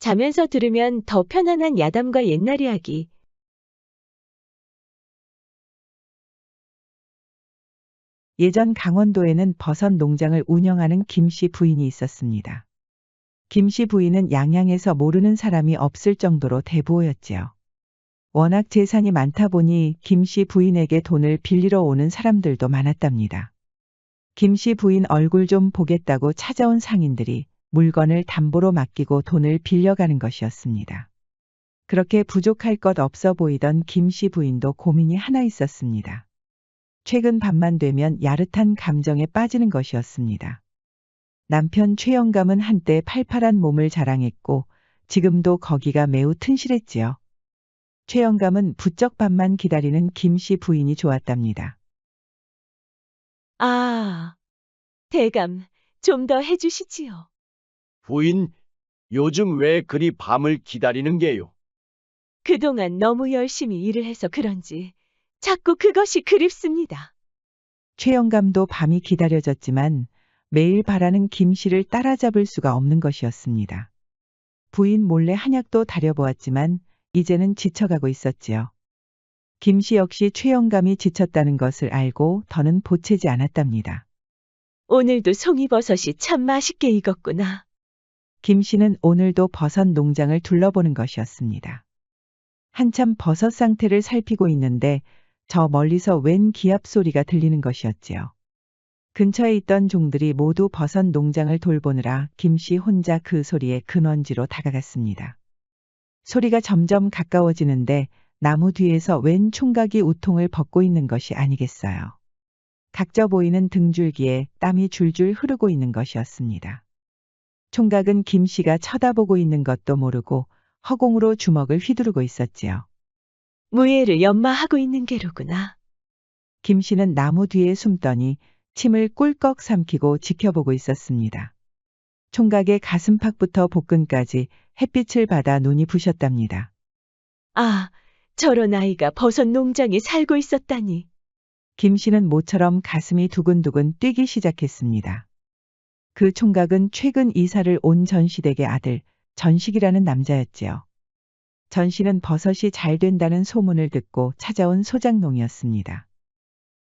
자면서 들으면 더 편안한 야담과 옛날 이야기. 예전 강원도에는 버섯 농장을 운영하는 김씨 부인이 있었습니다. 김씨 부인은 양양에서 모르는 사람이 없을 정도로 대부호였지요. 워낙 재산이 많다 보니 김씨 부인에게 돈을 빌리러 오는 사람들도 많았답니다. 김씨 부인 얼굴 좀 보겠다고 찾아온 상인들이 물건을 담보로 맡기고 돈을 빌려가는 것이었습니다. 그렇게 부족할 것 없어 보이던 김씨 부인도 고민이 하나 있었습니다. 최근 밤만 되면 야릇한 감정에 빠지는 것이었습니다. 남편 최영감은 한때 팔팔한 몸을 자랑했고 지금도 거기가 매우 튼실했지요. 최영감은 부쩍 밤만 기다리는 김씨 부인이 좋았답니다. 아, 대감, 좀 더 해주시지요. 부인, 요즘 왜 그리 밤을 기다리는 게요? 그동안 너무 열심히 일을 해서 그런지 자꾸 그것이 그립습니다. 최영감도 밤이 기다려졌지만 매일 바라는 김씨를 따라잡을 수가 없는 것이었습니다. 부인 몰래 한약도 다려보았지만 이제는 지쳐가고 있었지요. 김씨 역시 최영감이 지쳤다는 것을 알고 더는 보채지 않았답니다. 오늘도 송이버섯이 참 맛있게 익었구나. 김씨는 오늘도 버섯 농장을 둘러보는 것이었습니다. 한참 버섯 상태를 살피고 있는데 저 멀리서 웬 기합 소리가 들리는 것이었지요. 근처에 있던 종들이 모두 버섯 농장을 돌보느라 김씨 혼자 그 소리에 근원지로 다가갔습니다. 소리가 점점 가까워지는데 나무 뒤에서 웬 총각이 우통을 벗고 있는 것이 아니겠어요. 각져 보이는 등줄기에 땀이 줄줄 흐르고 있는 것이었습니다. 총각은 김씨가 쳐다보고 있는 것도 모르고 허공으로 주먹을 휘두르고 있었지요. 무예를 연마하고 있는 게로구나. 김씨는 나무 뒤에 숨더니 침을 꿀꺽 삼키고 지켜보고 있었습니다. 총각의 가슴팍부터 복근까지 햇빛을 받아 눈이 부셨답니다. 아, 저런 아이가 버섯 농장에 살고 있었다니. 김씨는 모처럼 가슴이 두근두근 뛰기 시작했습니다. 그 총각은 최근 이사를 온 전시댁의 아들, 전식이라는 남자였지요. 전씨는 버섯이 잘 된다는 소문을 듣고 찾아온 소장농이었습니다.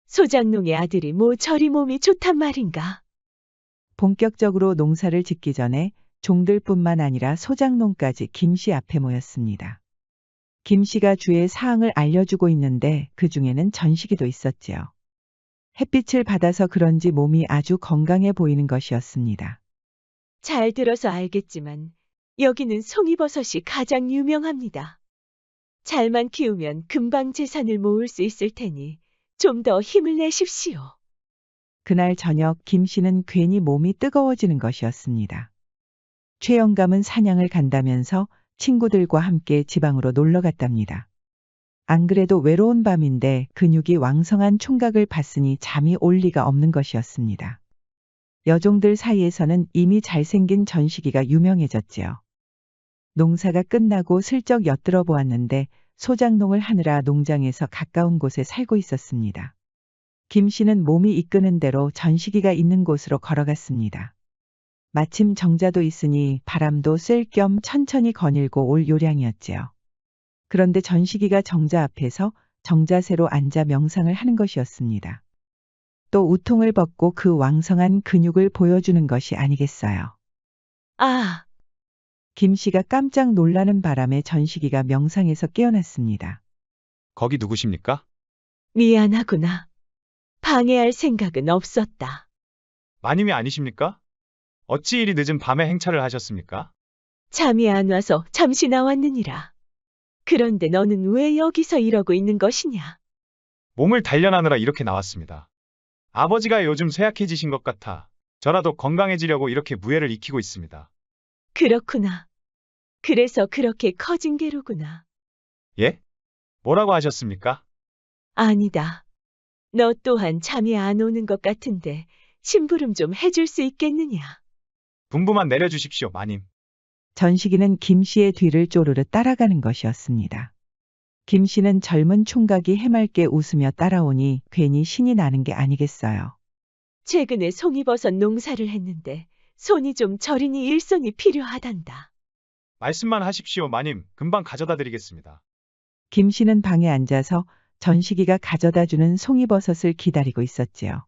소장농의 아들이 뭐 저리 몸이 좋단 말인가. 본격적으로 농사를 짓기 전에 종들뿐만 아니라 소장농까지 김씨 앞에 모였습니다. 김씨가 주의 사항을 알려주고 있는데 그 중에는 전식이도 있었지요. 햇빛을 받아서 그런지 몸이 아주 건강해 보이는 것이었습니다. 잘 들어서 알겠지만 여기는 송이버섯이 가장 유명합니다. 잘만 키우면 금방 재산을 모을 수 있을 테니 좀 더 힘을 내십시오. 그날 저녁 김씨는 괜히 몸이 뜨거워지는 것이었습니다. 최영감은 사냥을 간다면서 친구들과 함께 지방으로 놀러 갔답니다. 안 그래도 외로운 밤인데 근육이 왕성한 총각을 봤으니 잠이 올 리가 없는 것이었습니다. 여종들 사이에서는 이미 잘생긴 전식이가 유명해졌지요. 농사가 끝나고 슬쩍 엿들어 보았는데 소장농을 하느라 농장에서 가까운 곳에 살고 있었습니다. 김씨는 몸이 이끄는 대로 전식이가 있는 곳으로 걸어갔습니다. 마침 정자도 있으니 바람도 쐴 겸 천천히 거닐고 올 요량이었지요. 그런데 전식이가 정자 앞에서 정자세로 앉아 명상을 하는 것이었습니다. 또 우통을 벗고 그 왕성한 근육을 보여주는 것이 아니겠어요. 아, 김씨가 깜짝 놀라는 바람에 전식이가 명상에서 깨어났습니다. 거기 누구십니까? 미안하구나. 방해할 생각은 없었다. 마님이 아니십니까? 어찌 이리 늦은 밤에 행차를 하셨습니까? 잠이 안 와서 잠시 나왔느니라. 그런데 너는 왜 여기서 이러고 있는 것이냐? 몸을 단련하느라 이렇게 나왔습니다. 아버지가 요즘 쇠약해지신 것 같아 저라도 건강해지려고 이렇게 무예를 익히고 있습니다. 그렇구나. 그래서 그렇게 커진 게로구나. 예? 뭐라고 하셨습니까? 아니다. 너 또한 잠이 안 오는 것 같은데 심부름 좀 해줄 수 있겠느냐? 분부만 내려주십시오, 마님. 전식이는 김씨의 뒤를 쪼르르 따라가는 것이었습니다. 김씨는 젊은 총각이 해맑게 웃으며 따라오니 괜히 신이 나는 게 아니겠어요. 최근에 송이버섯 농사를 했는데 손이 좀 저리니 일손이 필요하단다. 말씀만 하십시오, 마님. 금방 가져다 드리겠습니다. 김 씨는 방에 앉아서 전식이가 가져다 주는 송이버섯을 기다리고 있었지요.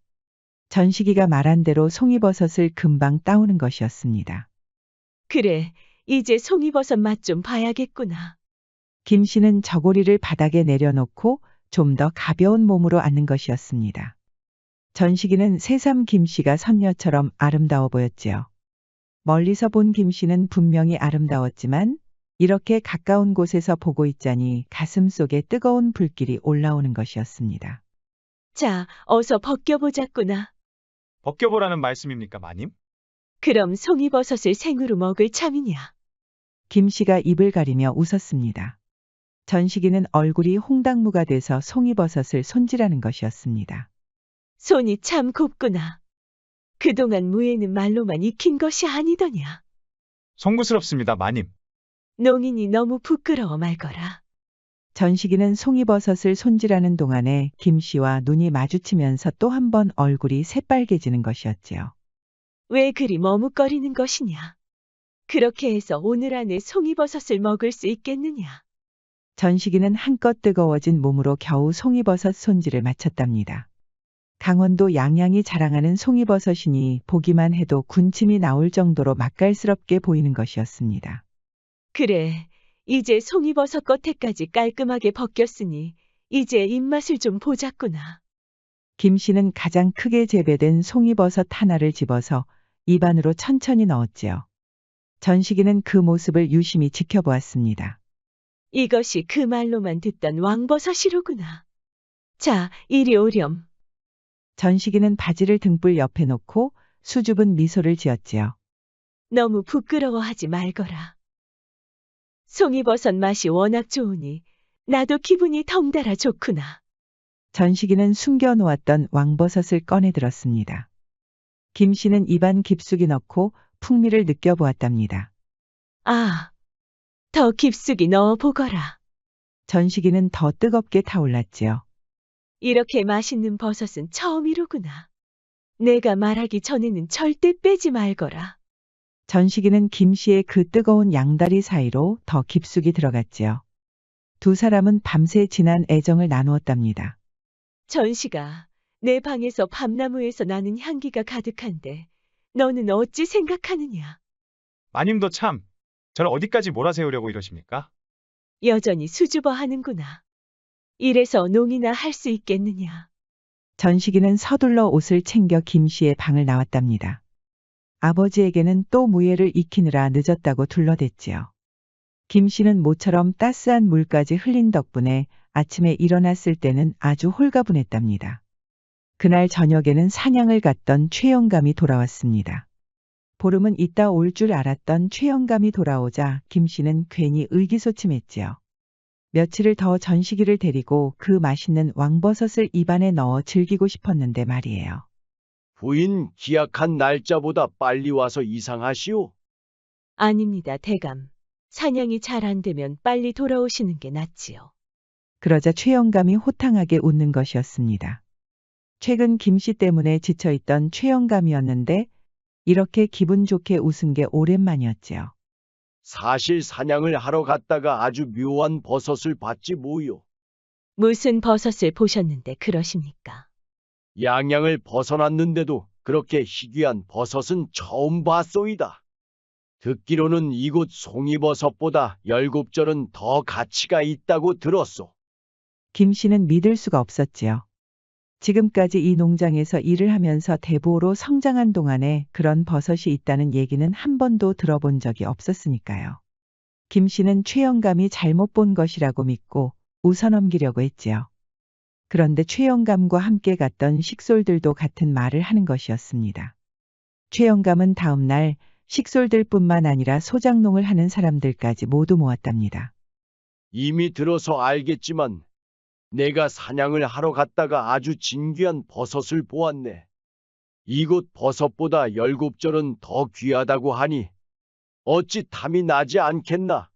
전식이가 말한 대로 송이버섯을 금방 따오는 것이었습니다. 그래, 이제 송이버섯 맛 좀 봐야겠구나. 김 씨는 저고리를 바닥에 내려놓고 좀 더 가벼운 몸으로 앉는 것이었습니다. 전식이는 새삼 김 씨가 선녀처럼 아름다워 보였지요. 멀리서 본 김 씨는 분명히 아름다웠지만 이렇게 가까운 곳에서 보고 있자니 가슴 속에 뜨거운 불길이 올라오는 것이었습니다. 자, 어서 벗겨보자꾸나. 벗겨보라는 말씀입니까, 마님? 그럼 송이버섯을 생으로 먹을 참이냐? 김 씨가 입을 가리며 웃었습니다. 전식이는 얼굴이 홍당무가 돼서 송이버섯을 손질하는 것이었습니다. 손이 참 곱구나. 그동안 무예는 말로만 익힌 것이 아니더냐. 송구스럽습니다, 마님. 농인이 너무 부끄러워 말거라. 전식이는 송이버섯을 손질하는 동안에 김 씨와 눈이 마주치면서 또 한 번 얼굴이 새빨개지는 것이었지요. 왜 그리 머뭇거리는 것이냐? 그렇게 해서 오늘 안에 송이버섯을 먹을 수 있겠느냐? 전식이는 한껏 뜨거워진 몸으로 겨우 송이버섯 손질을 마쳤답니다. 강원도 양양이 자랑하는 송이버섯이니 보기만 해도 군침이 나올 정도로 맛깔스럽게 보이는 것이었습니다. 그래, 이제 송이버섯 겉에까지 깔끔하게 벗겼으니 이제 입맛을 좀 보자꾸나. 김 씨는 가장 크게 재배된 송이버섯 하나를 집어서 입안으로 천천히 넣었지요. 전식이는 그 모습을 유심히 지켜보았습니다. 이것이 그 말로만 듣던 왕버섯이로구나. 자, 이리 오렴. 전식이는 바지를 등불 옆에 놓고 수줍은 미소를 지었지요. 너무 부끄러워하지 말거라. 송이버섯 맛이 워낙 좋으니 나도 기분이 덩달아 좋구나. 전식이는 숨겨놓았던 왕버섯을 꺼내 들었습니다. 김 씨는 입안 깊숙이 넣고 풍미를 느껴보았답니다. 아, 더 깊숙이 넣어보거라. 전식이는 더 뜨겁게 타올랐지요. 이렇게 맛있는 버섯은 처음이로구나. 내가 말하기 전에는 절대 빼지 말거라. 전식이는 김 씨의 그 뜨거운 양다리 사이로 더 깊숙이 들어갔지요. 두 사람은 밤새 진한 애정을 나누었답니다. 전식아, 내 방에서 밤나무에서 나는 향기가 가득한데 너는 어찌 생각하느냐? 마님도 참, 저를 어디까지 몰아세우려고 이러십니까? 여전히 수줍어 하는구나. 이래서 농이나 할 수 있겠느냐? 전식이는 서둘러 옷을 챙겨 김 씨의 방을 나왔답니다. 아버지에게는 또 무예를 익히느라 늦었다고 둘러댔지요. 김 씨는 모처럼 따스한 물까지 흘린 덕분에 아침에 일어났을 때는 아주 홀가분했답니다. 그날 저녁에는 사냥을 갔던 최영감이 돌아왔습니다. 보름은 있다 올 줄 알았던 최영감이 돌아오자 김 씨는 괜히 의기소침했지요. 며칠을 더 전식이를 데리고 그 맛있는 왕버섯을 입안에 넣어 즐기고 싶었는데 말이에요. 부인 기약한 날짜보다 빨리 와서 이상하시오. 아닙니다, 대감. 사냥이 잘 안 되면 빨리 돌아오시는 게 낫지요. 그러자 최영감이 호탕하게 웃는 것이었습니다. 최근 김 씨 때문에 지쳐있던 최영감이었는데 이렇게 기분 좋게 웃은 게 오랜만이었지요. 사실 사냥을 하러 갔다가 아주 묘한 버섯을 봤지 뭐요. 무슨 버섯을 보셨는데 그러십니까? 양양을 벗어났는데도 그렇게 희귀한 버섯은 처음 봤소이다. 듣기로는 이곳 송이버섯보다 열곱절은 더 가치가 있다고 들었소. 김 씨는 믿을 수가 없었지요. 지금까지 이 농장에서 일을 하면서 대보로 성장한 동안에 그런 버섯이 있다는 얘기는 한 번도 들어본 적이 없었으니까요. 김 씨는 최영감이 잘못 본 것이라고 믿고 웃어넘기려고 했지요. 그런데 최영감과 함께 갔던 식솔들도 같은 말을 하는 것이었습니다. 최영감은 다음 날 식솔들뿐만 아니라 소장농을 하는 사람들까지 모두 모았답니다. 이미 들어서 알겠지만 내가 사냥을 하러 갔다가 아주 진귀한 버섯을 보았네. 이곳 버섯보다 열곱절은 더 귀하다고 하니 어찌 탐이 나지 않겠나?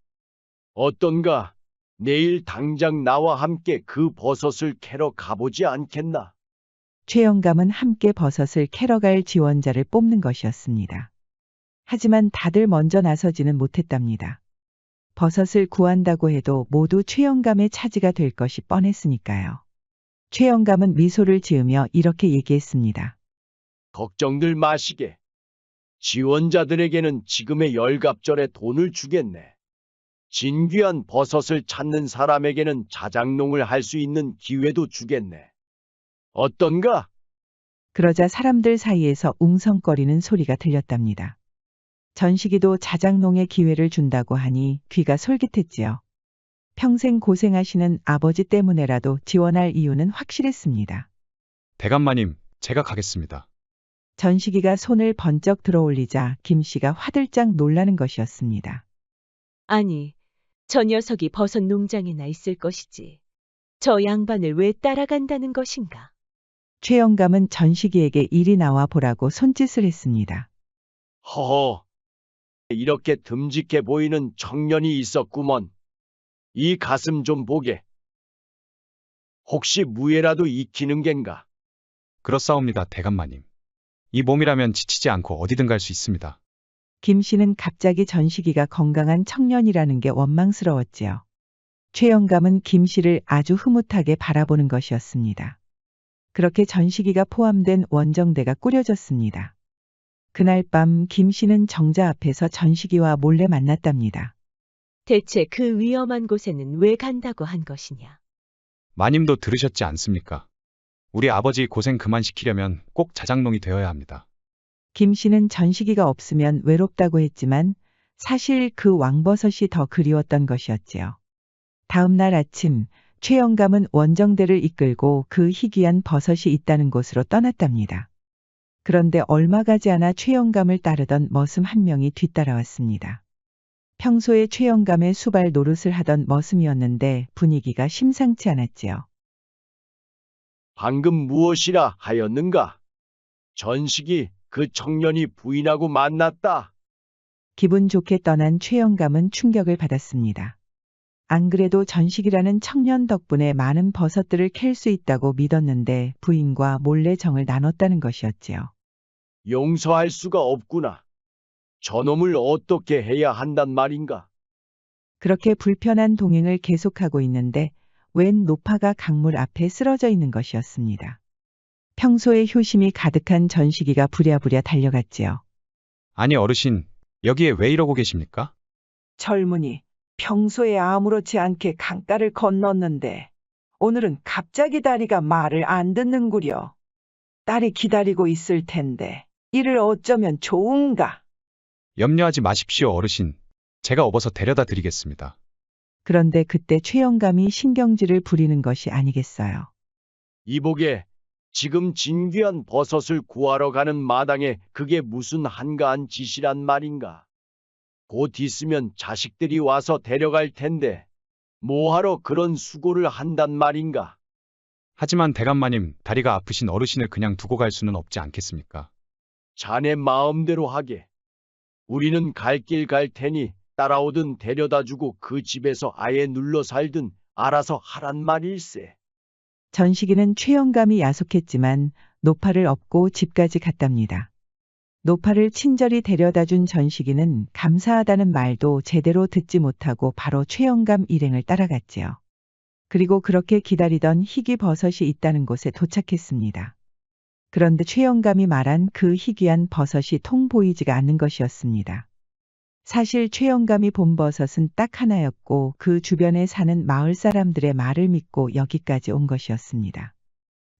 어떤가? 내일 당장 나와 함께 그 버섯을 캐러 가보지 않겠나? 최영감은 함께 버섯을 캐러 갈 지원자를 뽑는 것이었습니다. 하지만 다들 먼저 나서지는 못했답니다. 버섯을 구한다고 해도 모두 최영감의 차지가 될 것이 뻔했으니까요. 최영감은 미소를 지으며 이렇게 얘기했습니다. 걱정들 마시게. 지원자들에게는 지금의 열갑절에 돈을 주겠네. 진귀한 버섯을 찾는 사람에게는 자작농을 할 수 있는 기회도 주겠네. 어떤가? 그러자 사람들 사이에서 웅성거리는 소리가 들렸답니다. 전식이도 자작농의 기회를 준다고 하니 귀가 솔깃했지요. 평생 고생하시는 아버지 때문에라도 지원할 이유는 확실했습니다. 대감마님, 제가 가겠습니다. 전식이가 손을 번쩍 들어올리자 김씨가 화들짝 놀라는 것이었습니다. 아니, 저 녀석이 버섯 농장에나 있을 것이지. 저 양반을 왜 따라간다는 것인가? 최영감은 전식이에게 이리 나와 보라고 손짓을 했습니다. 허허, 이렇게 듬직해 보이는 청년이 있었구먼. 이 가슴 좀 보게. 혹시 무예라도 익히는 겐가? 그렇사옵니다, 대감마님. 이 몸이라면 지치지 않고 어디든 갈 수 있습니다. 김씨는 갑자기 전식이가 건강한 청년이라는 게 원망스러웠지요. 최영감은 김씨를 아주 흐뭇하게 바라보는 것이었습니다. 그렇게 전식이가 포함된 원정대가 꾸려졌습니다. 그날 밤 김씨는 정자 앞에서 전식이와 몰래 만났답니다. 대체 그 위험한 곳에는 왜 간다고 한 것이냐? 마님도 들으셨지 않습니까? 우리 아버지 고생 그만 시키려면 꼭 자작농이 되어야 합니다. 김씨는 전식이가 없으면 외롭다고 했지만 사실 그 왕버섯이 더 그리웠던 것이었지요. 다음 날 아침 최영감은 원정대를 이끌고 그 희귀한 버섯이 있다는 곳으로 떠났답니다. 그런데 얼마 가지 않아 최영감을 따르던 머슴 한 명이 뒤따라왔습니다. 평소에 최영감의 수발 노릇을 하던 머슴이었는데 분위기가 심상치 않았지요. 방금 무엇이라 하였는가? 전식이 그 청년이 부인하고 만났다. 기분 좋게 떠난 최영감은 충격을 받았습니다. 안 그래도 전식이라는 청년 덕분에 많은 버섯들을 캘 수 있다고 믿었는데 부인과 몰래 정을 나눴다는 것이었지요. 용서할 수가 없구나. 저놈을 어떻게 해야 한단 말인가? 그렇게 불편한 동행을 계속하고 있는데 웬 노파가 강물 앞에 쓰러져 있는 것이었습니다. 평소에 효심이 가득한 전식이가 부랴부랴 달려갔지요. 아니 어르신, 여기에 왜 이러고 계십니까? 젊은이, 평소에 아무렇지 않게 강가를 건넜는데 오늘은 갑자기 다리가 말을 안 듣는구려. 딸이 기다리고 있을 텐데 이를 어쩌면 좋은가? 염려하지 마십시오, 어르신. 제가 업어서 데려다 드리겠습니다. 그런데 그때 최영감이 신경질을 부리는 것이 아니겠어요. 이보게, 지금 진귀한 버섯을 구하러 가는 마당에 그게 무슨 한가한 짓이란 말인가? 곧 있으면 자식들이 와서 데려갈 텐데 뭐하러 그런 수고를 한단 말인가? 하지만 대감마님, 다리가 아프신 어르신을 그냥 두고 갈 수는 없지 않겠습니까? 자네 마음대로 하게. 우리는 갈 길 갈 테니 따라오든 데려다주고 그 집에서 아예 눌러 살든 알아서 하란 말일세. 전식이는 최영감이 야속했지만 노파를 업고 집까지 갔답니다. 노파를 친절히 데려다준 전식이는 감사하다는 말도 제대로 듣지 못하고 바로 최영감 일행을 따라갔지요. 그리고 그렇게 기다리던 희귀 버섯이 있다는 곳에 도착했습니다. 그런데 최영감이 말한 그 희귀한 버섯이 통 보이지가 않는 것이었습니다. 사실 최영감이 본 버섯은 딱 하나였고 그 주변에 사는 마을 사람들의 말을 믿고 여기까지 온 것이었습니다.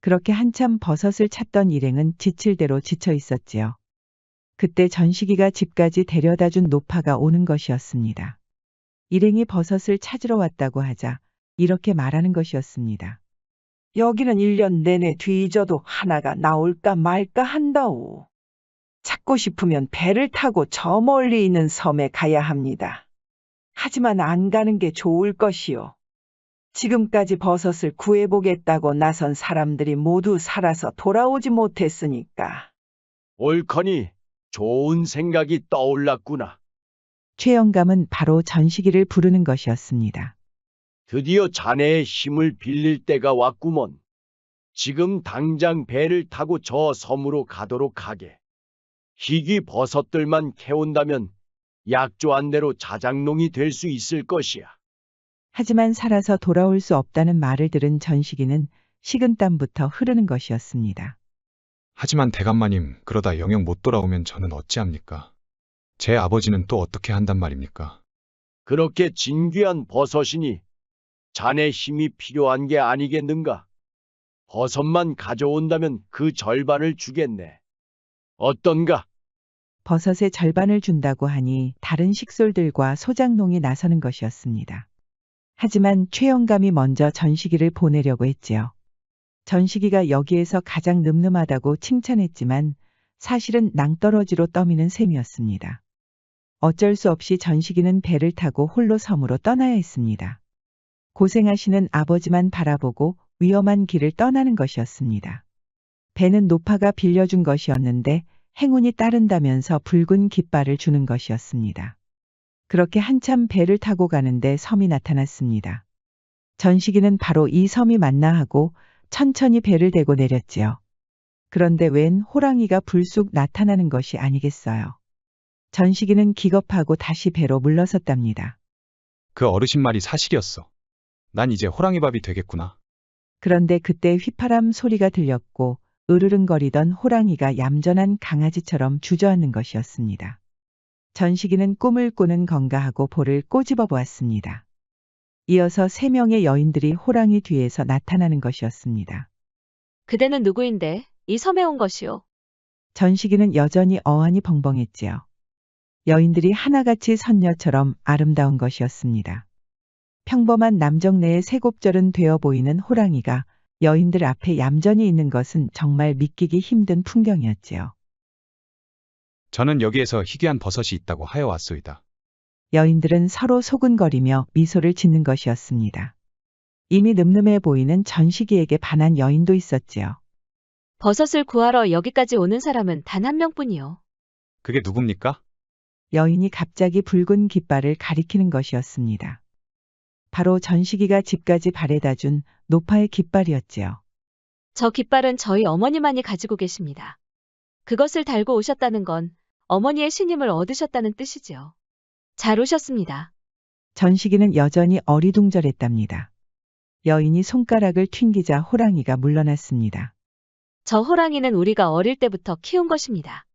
그렇게 한참 버섯을 찾던 일행은 지칠 대로 지쳐 있었지요. 그때 전식이가 집까지 데려다준 노파가 오는 것이었습니다. 일행이 버섯을 찾으러 왔다고 하자 이렇게 말하는 것이었습니다. 여기는 1년 내내 뒤져도 하나가 나올까 말까 한다오. 찾고 싶으면 배를 타고 저 멀리 있는 섬에 가야 합니다. 하지만 안 가는 게 좋을 것이요. 지금까지 버섯을 구해보겠다고 나선 사람들이 모두 살아서 돌아오지 못했으니까. 옳거니 좋은 생각이 떠올랐구나. 최영감은 바로 전식이를 부르는 것이었습니다. 드디어 자네의 힘을 빌릴 때가 왔구먼. 지금 당장 배를 타고 저 섬으로 가도록 하게. 희귀 버섯들만 캐온다면 약조한 대로 자작농이 될 수 있을 것이야. 하지만 살아서 돌아올 수 없다는 말을 들은 전식이는 식은땀부터 흐르는 것이었습니다. 하지만 대감마님, 그러다 영영 못 돌아오면 저는 어찌합니까? 제 아버지는 또 어떻게 한단 말입니까? 그렇게 진귀한 버섯이니 자네 힘이 필요한 게 아니겠는가? 버섯만 가져온다면 그 절반을 주겠네. 어떤가? 버섯의 절반을 준다고 하니 다른 식솔들과 소장농이 나서는 것이었습니다. 하지만 최영감이 먼저 전식이를 보내려고 했지요. 전식이가 여기에서 가장 늠름하다고 칭찬했지만 사실은 낭떠러지로 떠미는 셈이었습니다. 어쩔 수 없이 전식이는 배를 타고 홀로 섬으로 떠나야 했습니다. 고생하시는 아버지만 바라보고 위험한 길을 떠나는 것이었습니다. 배는 노파가 빌려준 것이었는데 행운이 따른다면서 붉은 깃발을 주는 것이었습니다. 그렇게 한참 배를 타고 가는데 섬이 나타났습니다. 전식이는 바로 이 섬이 맞나 하고 천천히 배를 대고 내렸지요. 그런데 웬 호랑이가 불쑥 나타나는 것이 아니겠어요. 전식이는 기겁하고 다시 배로 물러섰답니다. 그 어르신 말이 사실이었어. 난 이제 호랑이밥이 되겠구나. 그런데 그때 휘파람 소리가 들렸고 으르릉거리던 호랑이가 얌전한 강아지처럼 주저앉는 것이었습니다. 전식이는 꿈을 꾸는 건가 하고 볼을 꼬집어 보았습니다. 이어서 3명의 여인들이 호랑이 뒤에서 나타나는 것이었습니다. 그대는 누구인데 이 섬에 온 것이오? 전식이는 여전히 어안이 벙벙했지요. 여인들이 하나같이 선녀처럼 아름다운 것이었습니다. 평범한 남정네의 세곱절은 되어 보이는 호랑이가 여인들 앞에 얌전히 있는 것은 정말 믿기기 힘든 풍경이었지요. 저는 여기에서 희귀한 버섯이 있다고 하여 왔소이다. 여인들은 서로 소근거리며 미소를 짓는 것이었습니다. 이미 늠름해 보이는 전식이에게 반한 여인도 있었지요. 버섯을 구하러 여기까지 오는 사람은 단 한 명뿐이요. 그게 누굽니까? 여인이 갑자기 붉은 깃발을 가리키는 것이었습니다. 바로 전식이가 집까지 바래다 준 노파의 깃발이었지요. 저 깃발은 저희 어머니만이 가지고 계십니다. 그것을 달고 오셨다는 건 어머니의 신임을 얻으셨다는 뜻이지요. 잘 오셨습니다. 전식이는 여전히 어리둥절했답니다. 여인이 손가락을 튕기자 호랑이가 물러났습니다. 저 호랑이는 우리가 어릴 때부터 키운 것입니다.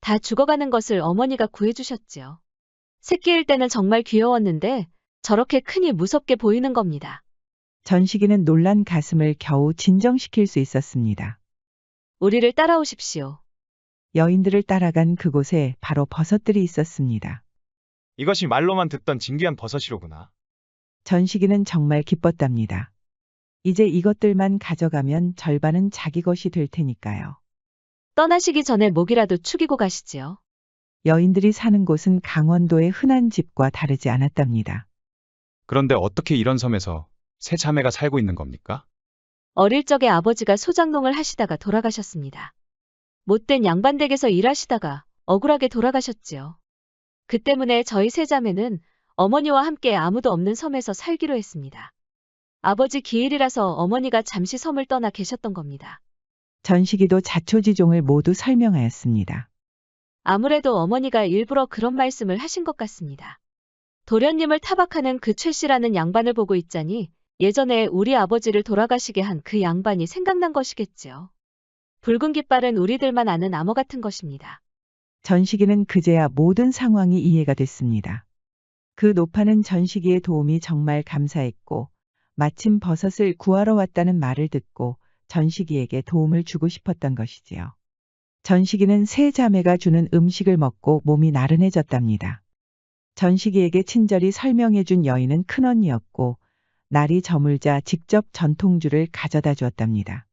다 죽어가는 것을 어머니가 구해주셨지요. 새끼일 때는 정말 귀여웠는데 저렇게 크니 무섭게 보이는 겁니다. 전식이는 놀란 가슴을 겨우 진정시킬 수 있었습니다. 우리를 따라오십시오. 여인들을 따라간 그곳에 바로 버섯들이 있었습니다. 이것이 말로만 듣던 진귀한 버섯이로구나. 전식이는 정말 기뻤답니다. 이제 이것들만 가져가면 절반은 자기 것이 될 테니까요. 떠나시기 전에 목이라도 축이고 가시지요. 여인들이 사는 곳은 강원도의 흔한 집과 다르지 않았답니다. 그런데 어떻게 이런 섬에서 세 자매가 살고 있는 겁니까? 어릴 적에 아버지가 소장농을 하시다가 돌아가셨습니다. 못된 양반댁에서 일하시다가 억울하게 돌아가셨지요. 그 때문에 저희 세 자매는 어머니와 함께 아무도 없는 섬에서 살기로 했습니다. 아버지 기일이라서 어머니가 잠시 섬을 떠나 계셨던 겁니다. 전식이도 자초지종을 모두 설명하였습니다. 아무래도 어머니가 일부러 그런 말씀을 하신 것 같습니다. 도련님을 타박하는 그 최 씨라는 양반을 보고 있자니 예전에 우리 아버지를 돌아가시게 한 그 양반이 생각난 것이겠지요. 붉은 깃발은 우리들만 아는 암호 같은 것입니다. 전식이는 그제야 모든 상황이 이해가 됐습니다. 그 노파는 전식이의 도움이 정말 감사했고 마침 버섯을 구하러 왔다는 말을 듣고 전식이에게 도움을 주고 싶었던 것이지요. 전식이는 세 자매가 주는 음식을 먹고 몸이 나른해졌답니다. 전식이에게 친절히 설명해 준 여인은 큰언니였고 날이 저물자 직접 전통주를 가져다 주었답니다.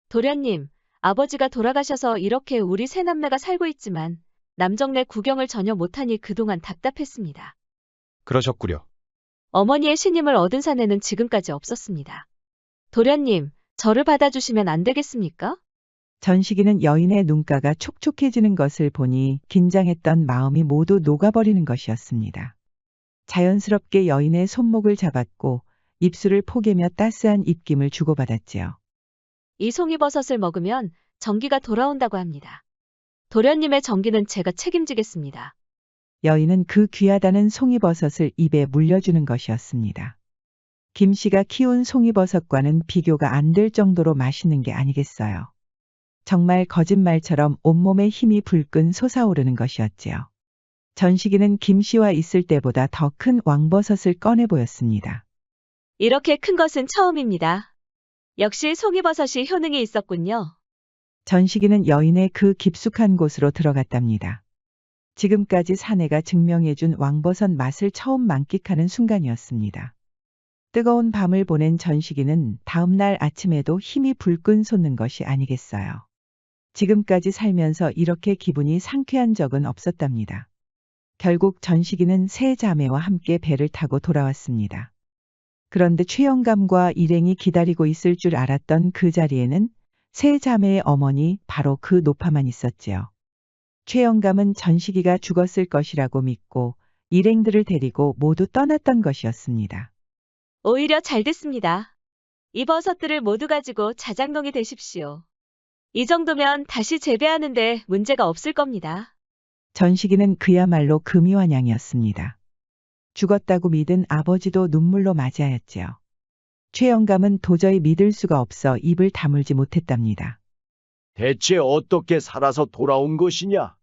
도련님, 아버지가 돌아가셔서 이렇게 우리 세 남매가 살고 있지만 남정네 구경을 전혀 못하니 그동안 답답했습니다. 그러셨구려. 어머니의 신임을 얻은 사내는 지금까지 없었습니다. 도련님, 저를 받아주시면 안 되겠습니까? 전식이는 여인의 눈가가 촉촉해지는 것을 보니 긴장했던 마음이 모두 녹아버리는 것이었습니다. 자연스럽게 여인의 손목을 잡았고 입술을 포개며 따스한 입김을 주고받았지요. 이 송이버섯을 먹으면 정기가 돌아온다고 합니다. 도련님의 정기는 제가 책임지겠습니다. 여인은 그 귀하다는 송이버섯을 입에 물려주는 것이었습니다. 김 씨가 키운 송이버섯과는 비교가 안 될 정도로 맛있는 게 아니겠어요. 정말 거짓말처럼 온몸에 힘이 불끈 솟아오르는 것이었지요. 전식이는 김 씨와 있을 때보다 더 큰 왕버섯을 꺼내 보였습니다. 이렇게 큰 것은 처음입니다. 역시 송이버섯이 효능이 있었군요. 전식이는 여인의 그 깊숙한 곳으로 들어갔답니다. 지금까지 사내가 증명해준 왕버섯 맛을 처음 만끽하는 순간이었습니다. 뜨거운 밤을 보낸 전식이는 다음날 아침에도 힘이 불끈 솟는 것이 아니겠어요. 지금까지 살면서 이렇게 기분이 상쾌한 적은 없었답니다. 결국 전식이는 세 자매와 함께 배를 타고 돌아왔습니다. 그런데 최영감과 일행이 기다리고 있을 줄 알았던 그 자리에는 세 자매의 어머니 바로 그 노파만 있었지요. 최영감은 전식이가 죽었을 것이라고 믿고 일행들을 데리고 모두 떠났던 것이었습니다. 오히려 잘 됐습니다. 이 버섯들을 모두 가지고 자작농이 되십시오. 이 정도면 다시 재배하는데 문제가 없을 겁니다. 전식이는 그야말로 금이환양이었습니다. 죽었다고 믿은 아버지도 눈물로 맞이하였지요. 최영감은 도저히 믿을 수가 없어 입을 다물지 못했답니다. 대체 어떻게 살아서 돌아온 것이냐?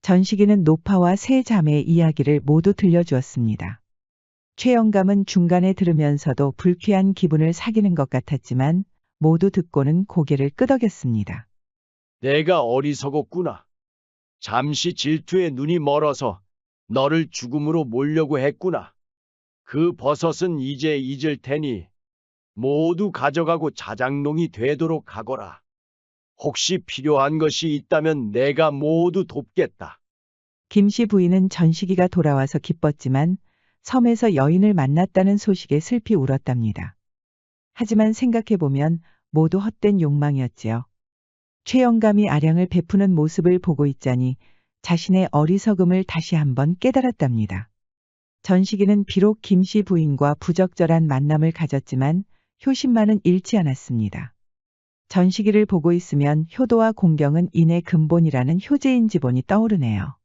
전식이는 노파와 세 자매의 이야기를 모두 들려주었습니다. 최영감은 중간에 들으면서도 불쾌한 기분을 사귀는 것 같았지만 모두 듣고는 고개를 끄덕였습니다. 내가 어리석었구나. 잠시 질투에 눈이 멀어서 너를 죽음으로 몰려고 했구나. 그 버섯은 이제 잊을 테니 모두 가져가고 자작농이 되도록 하거라. 혹시 필요한 것이 있다면 내가 모두 돕겠다. 김씨 부인은 전식이가 돌아와서 기뻤지만 섬에서 여인을 만났다는 소식에 슬피 울었답니다. 하지만 생각해보면 모두 헛된 욕망이었지요. 최영감이 아량을 베푸는 모습을 보고 있자니 자신의 어리석음을 다시 한번 깨달았답니다. 전식이는 비록 김씨 부인과 부적절한 만남을 가졌지만 효심만은 잃지 않았습니다. 전식이를 보고 있으면 효도와 공경은 인의 근본이라는 효제인 지본이 떠오르네요.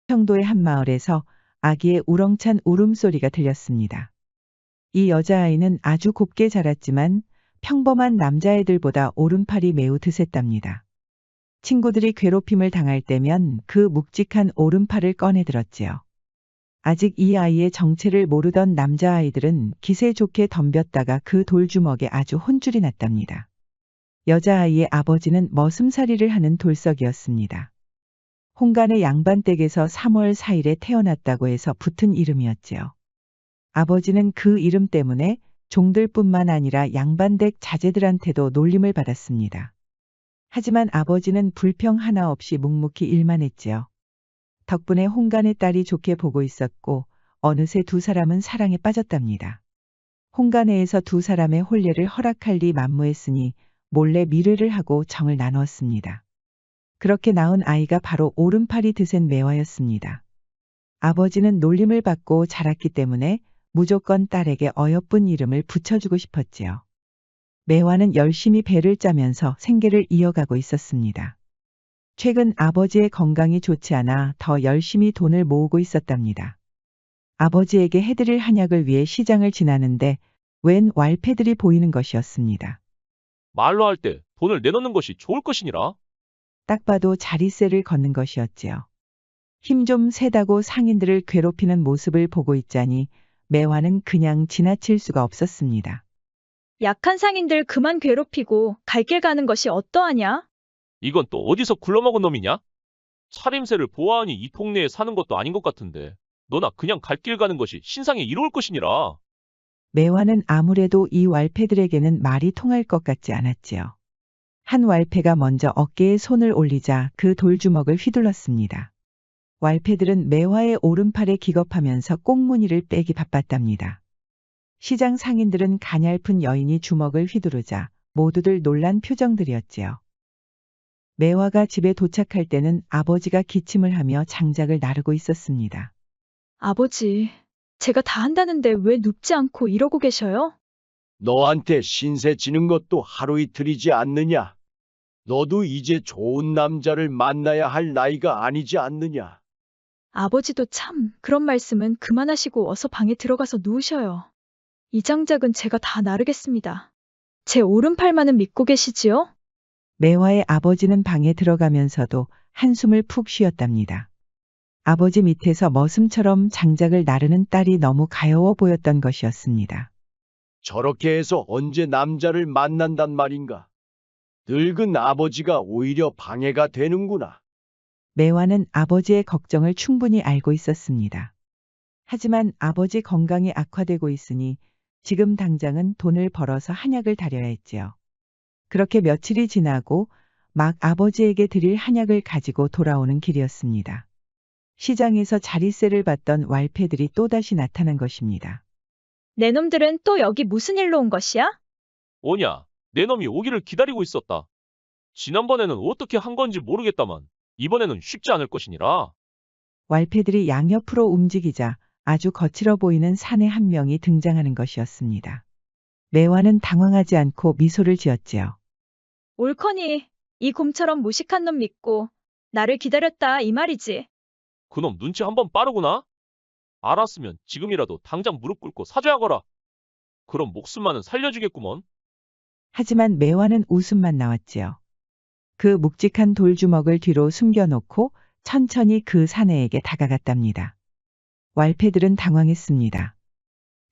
청도의 한 마을에서 아기의 우렁찬 울음소리가 들렸습니다. 이 여자아이는 아주 곱게 자랐지만 평범한 남자애들보다 오른팔이 매우 드셌답니다. 친구들이 괴롭힘을 당할 때면 그 묵직한 오른팔을 꺼내들었지요. 아직 이 아이의 정체를 모르던 남자아이들은 기세 좋게 덤볐다가 그 돌주먹에 아주 혼쭐이 났답니다. 여자아이의 아버지는 머슴살이를 하는 돌석이었습니다. 홍간의 양반댁에서 3월 4일에 태어났다고 해서 붙은 이름이었지요. 아버지는 그 이름 때문에 종들뿐만 아니라 양반댁 자제들한테도 놀림을 받았습니다. 하지만 아버지는 불평 하나 없이 묵묵히 일만 했지요. 덕분에 홍간의 딸이 좋게 보고 있었고 어느새 두 사람은 사랑에 빠졌답니다. 홍간회에서 두 사람의 혼례를 허락할 리 만무했으니 몰래 미뢰를 하고 정을 나누었습니다. 그렇게 낳은 아이가 바로 오른팔이 드센 매화였습니다. 아버지는 놀림을 받고 자랐기 때문에 무조건 딸에게 어여쁜 이름을 붙여주고 싶었지요. 매화는 열심히 배를 짜면서 생계를 이어가고 있었습니다. 최근 아버지의 건강이 좋지 않아 더 열심히 돈을 모으고 있었답니다. 아버지에게 해드릴 한약을 위해 시장을 지나는데 웬 왈패들이 보이는 것이었습니다. 말로 할 때 돈을 내놓는 것이 좋을 것이니라. 딱 봐도 자리세를 걷는 것이었지요. 힘 좀 세다고 상인들을 괴롭히는 모습을 보고 있자니 매화는 그냥 지나칠 수가 없었습니다. 약한 상인들 그만 괴롭히고 갈 길 가는 것이 어떠하냐? 이건 또 어디서 굴러먹은 놈이냐? 차림새를 보아하니 이 동네에 사는 것도 아닌 것 같은데 너나 그냥 갈 길 가는 것이 신상에 이로울 것이니라. 매화는 아무래도 이 왈패들에게는 말이 통할 것 같지 않았지요. 한 왈패가 먼저 어깨에 손을 올리자 그 돌주먹을 휘둘렀습니다. 왈패들은 매화의 오른팔에 기겁하면서 꽁무니를 빼기 바빴답니다. 시장 상인들은 가냘픈 여인이 주먹을 휘두르자 모두들 놀란 표정들이었지요. 매화가 집에 도착할 때는 아버지가 기침을 하며 장작을 나르고 있었습니다. 아버지, 제가 다 한다는데 왜 눕지 않고 이러고 계셔요? 너한테 신세 지는 것도 하루 이틀이지 않느냐? 너도 이제 좋은 남자를 만나야 할 나이가 아니지 않느냐? 아버지도 참, 그런 말씀은 그만하시고 어서 방에 들어가서 누우셔요. 이 장작은 제가 다 나르겠습니다. 제 오른팔만은 믿고 계시지요? 매화의 아버지는 방에 들어가면서도 한숨을 푹 쉬었답니다. 아버지 밑에서 머슴처럼 장작을 나르는 딸이 너무 가여워 보였던 것이었습니다. 저렇게 해서 언제 남자를 만난단 말인가? 늙은 아버지가 오히려 방해가 되는구나. 매화는 아버지의 걱정을 충분히 알고 있었습니다. 하지만 아버지 건강이 악화되고 있으니 지금 당장은 돈을 벌어서 한약을 다려야 했지요. 그렇게 며칠이 지나고 막 아버지에게 드릴 한약을 가지고 돌아오는 길이었습니다. 시장에서 자릿세를 받던 왈패들이 또다시 나타난 것입니다. 내 놈들은 또 여기 무슨 일로 온 것이야? 오냐, 내 놈이 오기를 기다리고 있었다. 지난번에는 어떻게 한 건지 모르겠다만 이번에는 쉽지 않을 것이니라. 왈패들이 양옆으로 움직이자 아주 거칠어 보이는 사내 한 명이 등장하는 것이었습니다. 매화는 당황하지 않고 미소를 지었지요. 옳거니, 이 곰처럼 무식한 놈 믿고 나를 기다렸다 이 말이지. 그놈 눈치 한번 빠르구나. 알았으면 지금이라도 당장 무릎 꿇고 사죄하거라. 그럼 목숨만은 살려주겠구먼. 하지만 매화는 웃음만 나왔지요. 그 묵직한 돌주먹을 뒤로 숨겨놓고 천천히 그 사내에게 다가갔답니다. 왈패들은 당황했습니다.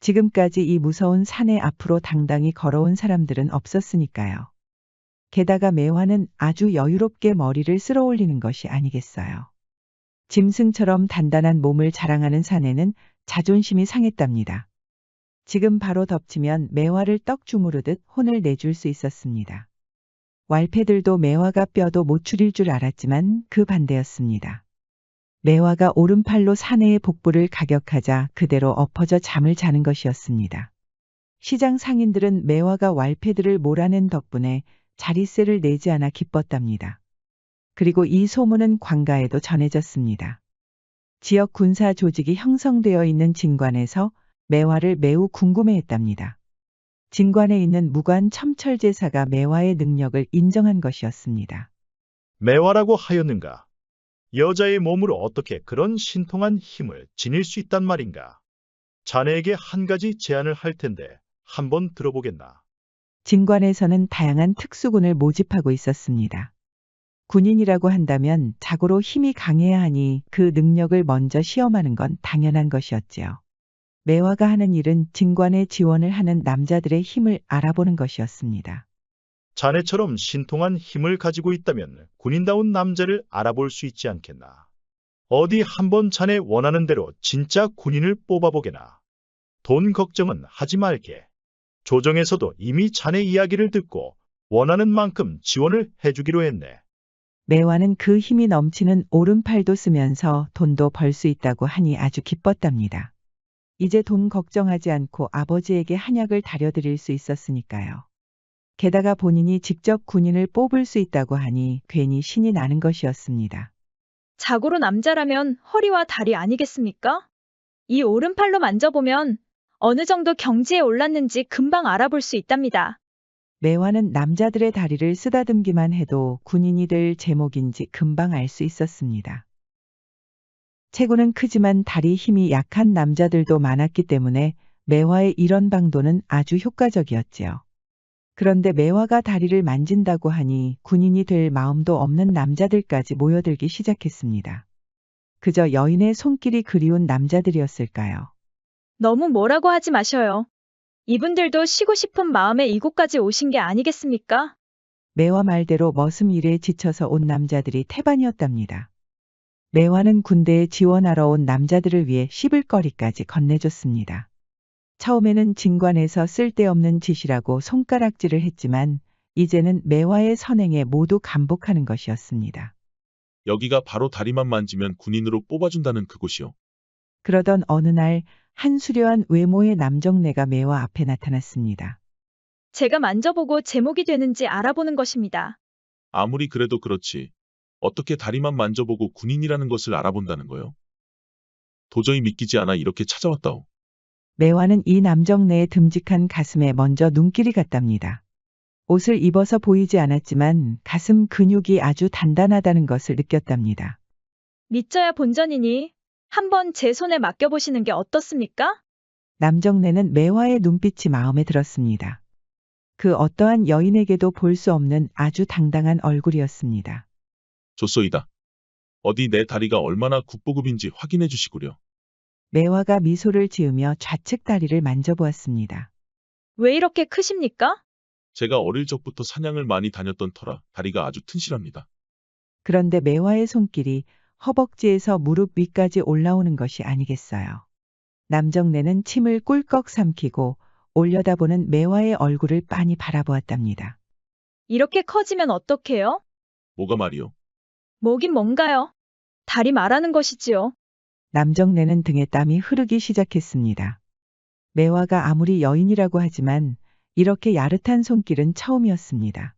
지금까지 이 무서운 사내 앞으로 당당히 걸어온 사람들은 없었으니까요. 게다가 매화는 아주 여유롭게 머리를 쓸어 올리는 것이 아니겠어요. 짐승처럼 단단한 몸을 자랑하는 사내는 자존심이 상했답니다. 지금 바로 덮치면 매화를 떡 주무르듯 혼을 내줄 수 있었습니다. 왈패들도 매화가 뼈도 못 추릴 줄 알았지만 그 반대였습니다. 매화가 오른팔로 사내의 복부를 가격하자 그대로 엎어져 잠을 자는 것이었습니다. 시장 상인들은 매화가 왈패들을 몰아낸 덕분에 자릿세를 내지 않아 기뻤답니다. 그리고 이 소문은 관가에도 전해졌습니다. 지역 군사 조직이 형성되어 있는 진관에서 매화를 매우 궁금해했답니다. 진관에 있는 무관 첨철제사가 매화의 능력을 인정한 것이었습니다. 매화라고 하였는가? 여자의 몸으로 어떻게 그런 신통한 힘을 지닐 수 있단 말인가? 자네에게 한 가지 제안을 할 텐데 한번 들어보겠나? 진관에서는 다양한 특수군을 모집하고 있었습니다. 군인이라고 한다면 자고로 힘이 강해야 하니 그 능력을 먼저 시험하는 건 당연한 것이었지요. 매화가 하는 일은 진관에 지원을 하는 남자들의 힘을 알아보는 것이었습니다. 자네처럼 신통한 힘을 가지고 있다면 군인다운 남자를 알아볼 수 있지 않겠나? 어디 한번 자네 원하는 대로 진짜 군인을 뽑아보게나. 돈 걱정은 하지 말게. 조정에서도 이미 자네 이야기를 듣고 원하는 만큼 지원을 해주기로 했네. 매화는 그 힘이 넘치는 오른팔도 쓰면서 돈도 벌 수 있다고 하니 아주 기뻤답니다. 이제 돈 걱정하지 않고 아버지에게 한약을 다려드릴 수 있었으니까요. 게다가 본인이 직접 군인을 뽑을 수 있다고 하니 괜히 신이 나는 것이었습니다. 자고로 남자라면 허리와 다리 아니겠습니까? 이 오른팔로 만져보면 어느 정도 경지에 올랐는지 금방 알아볼 수 있답니다. 매화는 남자들의 다리를 쓰다듬기만 해도 군인이 될 제목인지 금방 알 수 있었습니다. 체구는 크지만 다리 힘이 약한 남자들도 많았기 때문에 매화의 이런 방도는 아주 효과적이었지요. 그런데 매화가 다리를 만진다고 하니 군인이 될 마음도 없는 남자들까지 모여들기 시작했습니다. 그저 여인의 손길이 그리운 남자들이었을까요? 너무 뭐라고 하지 마셔요. 이분들도 쉬고 싶은 마음에 이곳까지 오신 게 아니겠습니까? 매화 말대로 머슴 일에 지쳐서 온 남자들이 태반이었답니다. 매화는 군대에 지원하러 온 남자들을 위해 씹을거리까지 건네줬습니다. 처음에는 진관에서 쓸데없는 짓이라고 손가락질을 했지만 이제는 매화의 선행에 모두 감복하는 것이었습니다. 여기가 바로 다리만 만지면 군인으로 뽑아준다는 그곳이요. 그러던 어느 날 한 수려한 외모의 남정네가 매화 앞에 나타났습니다. 제가 만져보고 제목이 되는지 알아보는 것입니다. 아무리 그래도 그렇지. 어떻게 다리만 만져보고 군인이라는 것을 알아본다는 거요? 도저히 믿기지 않아 이렇게 찾아왔다오. 매화는 이 남정네의 듬직한 가슴에 먼저 눈길이 갔답니다. 옷을 입어서 보이지 않았지만 가슴 근육이 아주 단단하다는 것을 느꼈답니다. 믿져야 본전이니 한번 제 손에 맡겨보시는 게 어떻습니까? 남정네는 매화의 눈빛이 마음에 들었습니다. 그 어떠한 여인에게도 볼 수 없는 아주 당당한 얼굴이었습니다. 좋소이다. 어디 내 다리가 얼마나 국보급인지 확인해 주시구려. 매화가 미소를 지으며 좌측 다리를 만져보았습니다. 왜 이렇게 크십니까? 제가 어릴 적부터 사냥을 많이 다녔던 터라 다리가 아주 튼실합니다. 그런데 매화의 손길이 허벅지에서 무릎 위까지 올라오는 것이 아니겠어요. 남정네는 침을 꿀꺽 삼키고 올려다보는 매화의 얼굴을 빤히 바라보았답니다. 이렇게 커지면 어떡해요? 뭐가 말이오? 뭐긴 뭔가요? 다리 말하는 것이지요. 남정네는 등에 땀이 흐르기 시작했습니다. 매화가 아무리 여인이라고 하지만 이렇게 야릇한 손길은 처음이었습니다.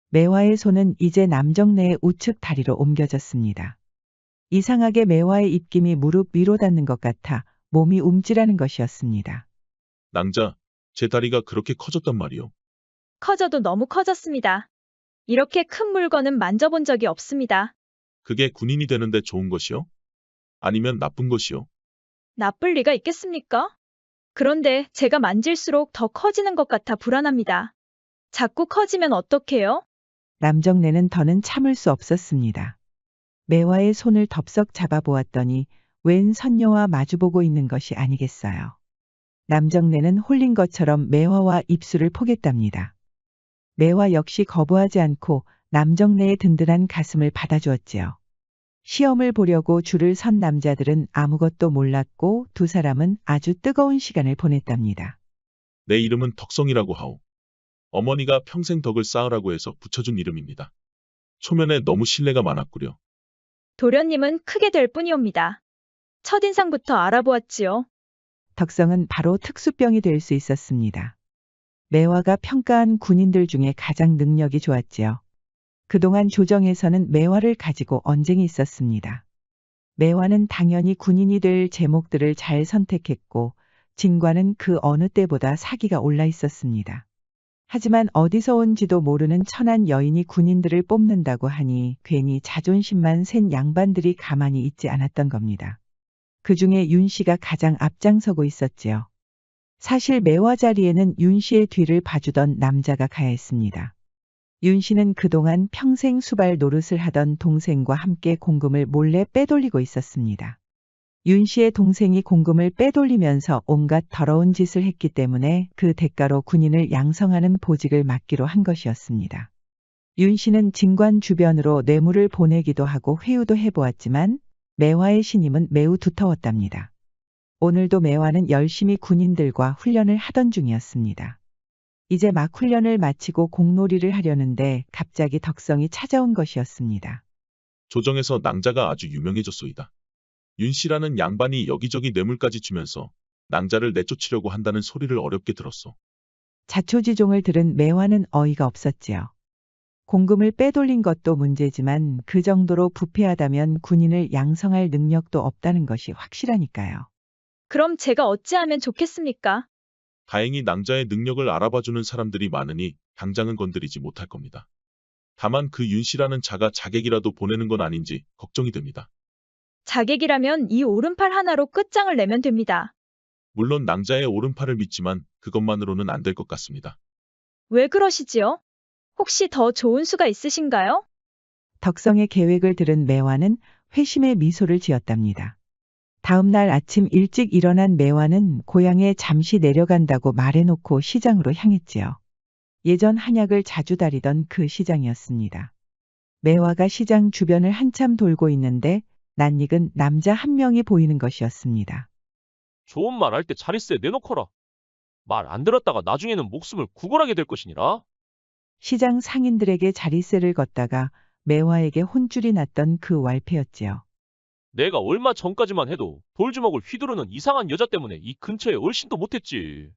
매화의 손은 이제 남정네의 우측 다리로 옮겨졌습니다. 이상하게 매화의 입김이 무릎 위로 닿는 것 같아 몸이 움찔하는 것이었습니다. 낭자, 제 다리가 그렇게 커졌단 말이오. 커져도 너무 커졌습니다. 이렇게 큰 물건은 만져본 적이 없습니다. 그게 군인이 되는데 좋은 것이오? 아니면 나쁜 것이오? 나쁠 리가 있겠습니까? 그런데 제가 만질수록 더 커지는 것 같아 불안합니다. 자꾸 커지면 어떡해요? 남정네는 더는 참을 수 없었습니다. 매화의 손을 덥석 잡아보았더니 웬 선녀와 마주보고 있는 것이 아니겠어요. 남정네는 홀린 것처럼 매화와 입술을 포겠답니다. 매화 역시 거부하지 않고 남정네의 든든한 가슴을 받아주었지요. 시험을 보려고 줄을 선 남자들은 아무것도 몰랐고 두 사람은 아주 뜨거운 시간을 보냈답니다. 내 이름은 덕성이라고 하오. 어머니가 평생 덕을 쌓으라고 해서 붙여준 이름입니다. 초면에 너무 신뢰가 많았구려. 도련님은 크게 될 뿐이옵니다. 첫인상부터 알아보았지요. 덕성은 바로 특수병이 될 수 있었습니다. 매화가 평가한 군인들 중에 가장 능력이 좋았지요. 그동안 조정에서는 매화를 가지고 언쟁이 있었습니다. 매화는 당연히 군인이 될 제목들을 잘 선택했고 진과는 그 어느 때보다 사기가 올라 있었습니다. 하지만 어디서 온지도 모르는 천한 여인이 군인들을 뽑는다고 하니 괜히 자존심만 센 양반들이 가만히 있지 않았던 겁니다. 그 중에 윤 씨가 가장 앞장서고 있었지요. 사실 매화 자리에는 윤 씨의 뒤를 봐주던 남자가 가야 했습니다. 윤 씨는 그동안 평생 수발 노릇을 하던 동생과 함께 공금을 몰래 빼돌리고 있었습니다. 윤 씨의 동생이 공금을 빼돌리면서 온갖 더러운 짓을 했기 때문에 그 대가로 군인을 양성하는 보직을 맡기로 한 것이었습니다. 윤 씨는 진관 주변으로 뇌물을 보내기도 하고 회유도 해보았지만 매화의 신임은 매우 두터웠답니다. 오늘도 매화는 열심히 군인들과 훈련을 하던 중이었습니다. 이제 막 훈련을 마치고 공놀이를 하려는데 갑자기 덕성이 찾아온 것이었습니다. 조정에서 낭자가 아주 유명해졌소이다. 윤 씨라는 양반이 여기저기 뇌물까지 주면서 낭자를 내쫓으려고 한다는 소리를 어렵게 들었소. 자초지종을 들은 매화는 어이가 없었지요. 공금을 빼돌린 것도 문제지만 그 정도로 부패하다면 군인을 양성할 능력도 없다는 것이 확실하니까요. 그럼 제가 어찌하면 좋겠습니까? 다행히 낭자의 능력을 알아봐주는 사람들이 많으니 당장은 건드리지 못할 겁니다. 다만 그 윤 씨라는 자가 자객이라도 보내는 건 아닌지 걱정이 됩니다. 자객이라면 이 오른팔 하나로 끝장을 내면 됩니다. 물론 낭자의 오른팔을 믿지만 그것만으로는 안 될 것 같습니다. 왜 그러시지요? 혹시 더 좋은 수가 있으신가요? 덕성의 계획을 들은 매화는 회심의 미소를 지었답니다. 다음 날 아침 일찍 일어난 매화는 고향에 잠시 내려간다고 말해놓고 시장으로 향했지요. 예전 한약을 자주 다리던 그 시장이었습니다. 매화가 시장 주변을 한참 돌고 있는데 낯익은 남자 한 명이 보이는 것이었습니다. 좋은 말 할 때 자릿세 내놓거라. 말 안 들었다가 나중에는 목숨을 구걸하게 될 것이니라. 시장 상인들에게 자릿세를 걷다가 매화에게 혼쭐이 났던 그 왈패였지요. 내가 얼마 전까지만 해도 돌주먹을 휘두르는 이상한 여자 때문에 이 근처에 얼씬도 못했지.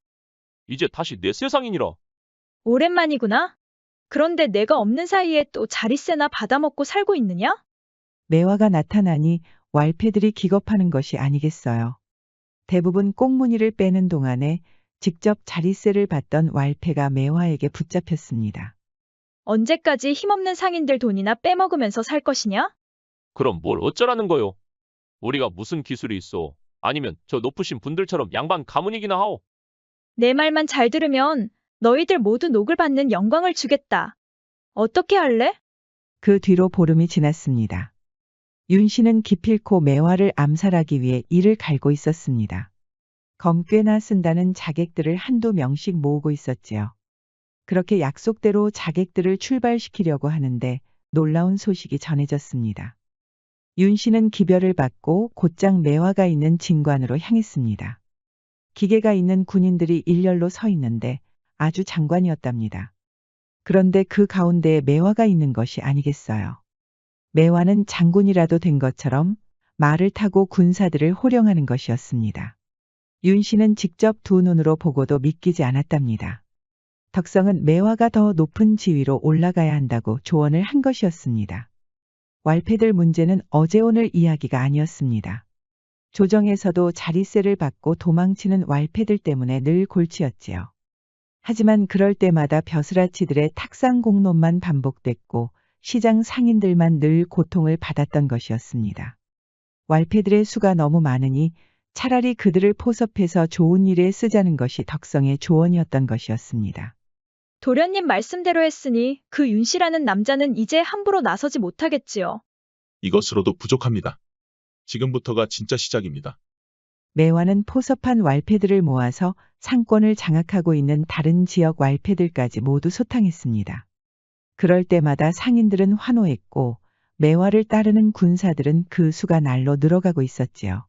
이제 다시 내 세상이니라. 오랜만이구나. 그런데 내가 없는 사이에 또 자릿세나 받아먹고 살고 있느냐? 매화가 나타나니 왈패들이 기겁하는 것이 아니겠어요. 대부분 꽁무니를 빼는 동안에 직접 자릿세를 받던 왈패가 매화에게 붙잡혔습니다. 언제까지 힘없는 상인들 돈이나 빼먹으면서 살 것이냐? 그럼 뭘 어쩌라는 거요? 우리가 무슨 기술이 있어? 아니면 저 높으신 분들처럼 양반 가문이기나 하오? 내 말만 잘 들으면 너희들 모두 녹을 받는 영광을 주겠다. 어떻게 할래? 그 뒤로 보름이 지났습니다. 윤 씨는 기필코 매화를 암살하기 위해 이를 갈고 있었습니다. 검 꽤나 쓴다는 자객들을 한두 명씩 모으고 있었지요. 그렇게 약속대로 자객들을 출발시키려고 하는데 놀라운 소식이 전해졌습니다. 윤 씨는 기별을 받고 곧장 매화가 있는 진관으로 향했습니다. 기계가 있는 군인들이 일렬로 서 있는데 아주 장관이었답니다. 그런데 그 가운데에 매화가 있는 것이 아니겠어요. 매화는 장군이라도 된 것처럼 말을 타고 군사들을 호령하는 것이었습니다. 윤 씨는 직접 두 눈으로 보고도 믿기지 않았답니다. 덕성은 매화가 더 높은 지위로 올라가야 한다고 조언을 한 것이었습니다. 왈패들 문제는 어제 오늘 이야기가 아니었습니다. 조정에서도 자릿세를 받고 도망치는 왈패들 때문에 늘 골치였지요. 하지만 그럴 때마다 벼슬아치들의 탁상 공론만 반복됐고 시장 상인들만 늘 고통을 받았던 것이었습니다. 왈패들의 수가 너무 많으니 차라리 그들을 포섭해서 좋은 일에 쓰자는 것이 덕성의 조언이었던 것이었습니다. 도련님 말씀대로 했으니 그 윤씨라는 남자는 이제 함부로 나서지 못하겠지요. 이것으로도 부족합니다. 지금부터가 진짜 시작입니다. 매화는 포섭한 왈패들을 모아서 상권을 장악하고 있는 다른 지역 왈패들까지 모두 소탕했습니다. 그럴 때마다 상인들은 환호했고 매화를 따르는 군사들은 그 수가 날로 늘어가고 있었지요.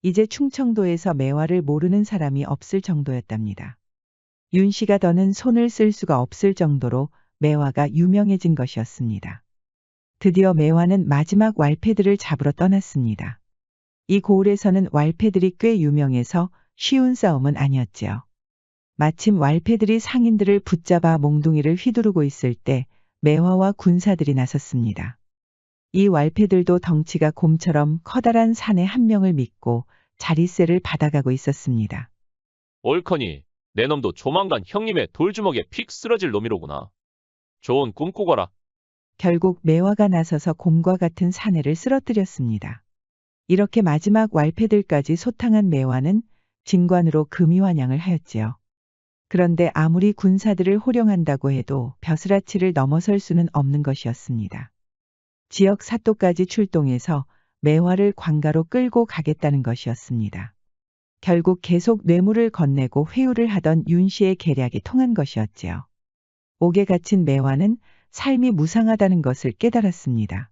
이제 충청도에서 매화를 모르는 사람이 없을 정도였답니다. 윤 씨가 더는 손을 쓸 수가 없을 정도로 매화가 유명해진 것이었습니다. 드디어 매화는 마지막 왈패들을 잡으러 떠났습니다. 이 고을에서는 왈패들이 꽤 유명해서 쉬운 싸움은 아니었지요. 마침 왈패들이 상인들을 붙잡아 몽둥이를 휘두르고 있을 때 매화와 군사들이 나섰습니다. 이 왈패들도 덩치가 곰처럼 커다란 사내 한 명을 믿고 자릿세를 받아가고 있었습니다. 옳거니 내 놈도 조만간 형님의 돌주먹에 픽 쓰러질 놈이로구나. 좋은 꿈 꾸거라. 결국 매화가 나서서 곰과 같은 사내를 쓰러뜨렸습니다. 이렇게 마지막 왈패들까지 소탕한 매화는 진관으로 금이환양을 하였지요. 그런데 아무리 군사들을 호령한다고 해도 벼슬아치를 넘어설 수는 없는 것이었습니다. 지역 사또까지 출동해서 매화를 관가로 끌고 가겠다는 것이었습니다. 결국 계속 뇌물을 건네고 회유를 하던 윤 씨의 계략이 통한 것이었지요. 옥에 갇힌 매화는 삶이 무상하다는 것을 깨달았습니다.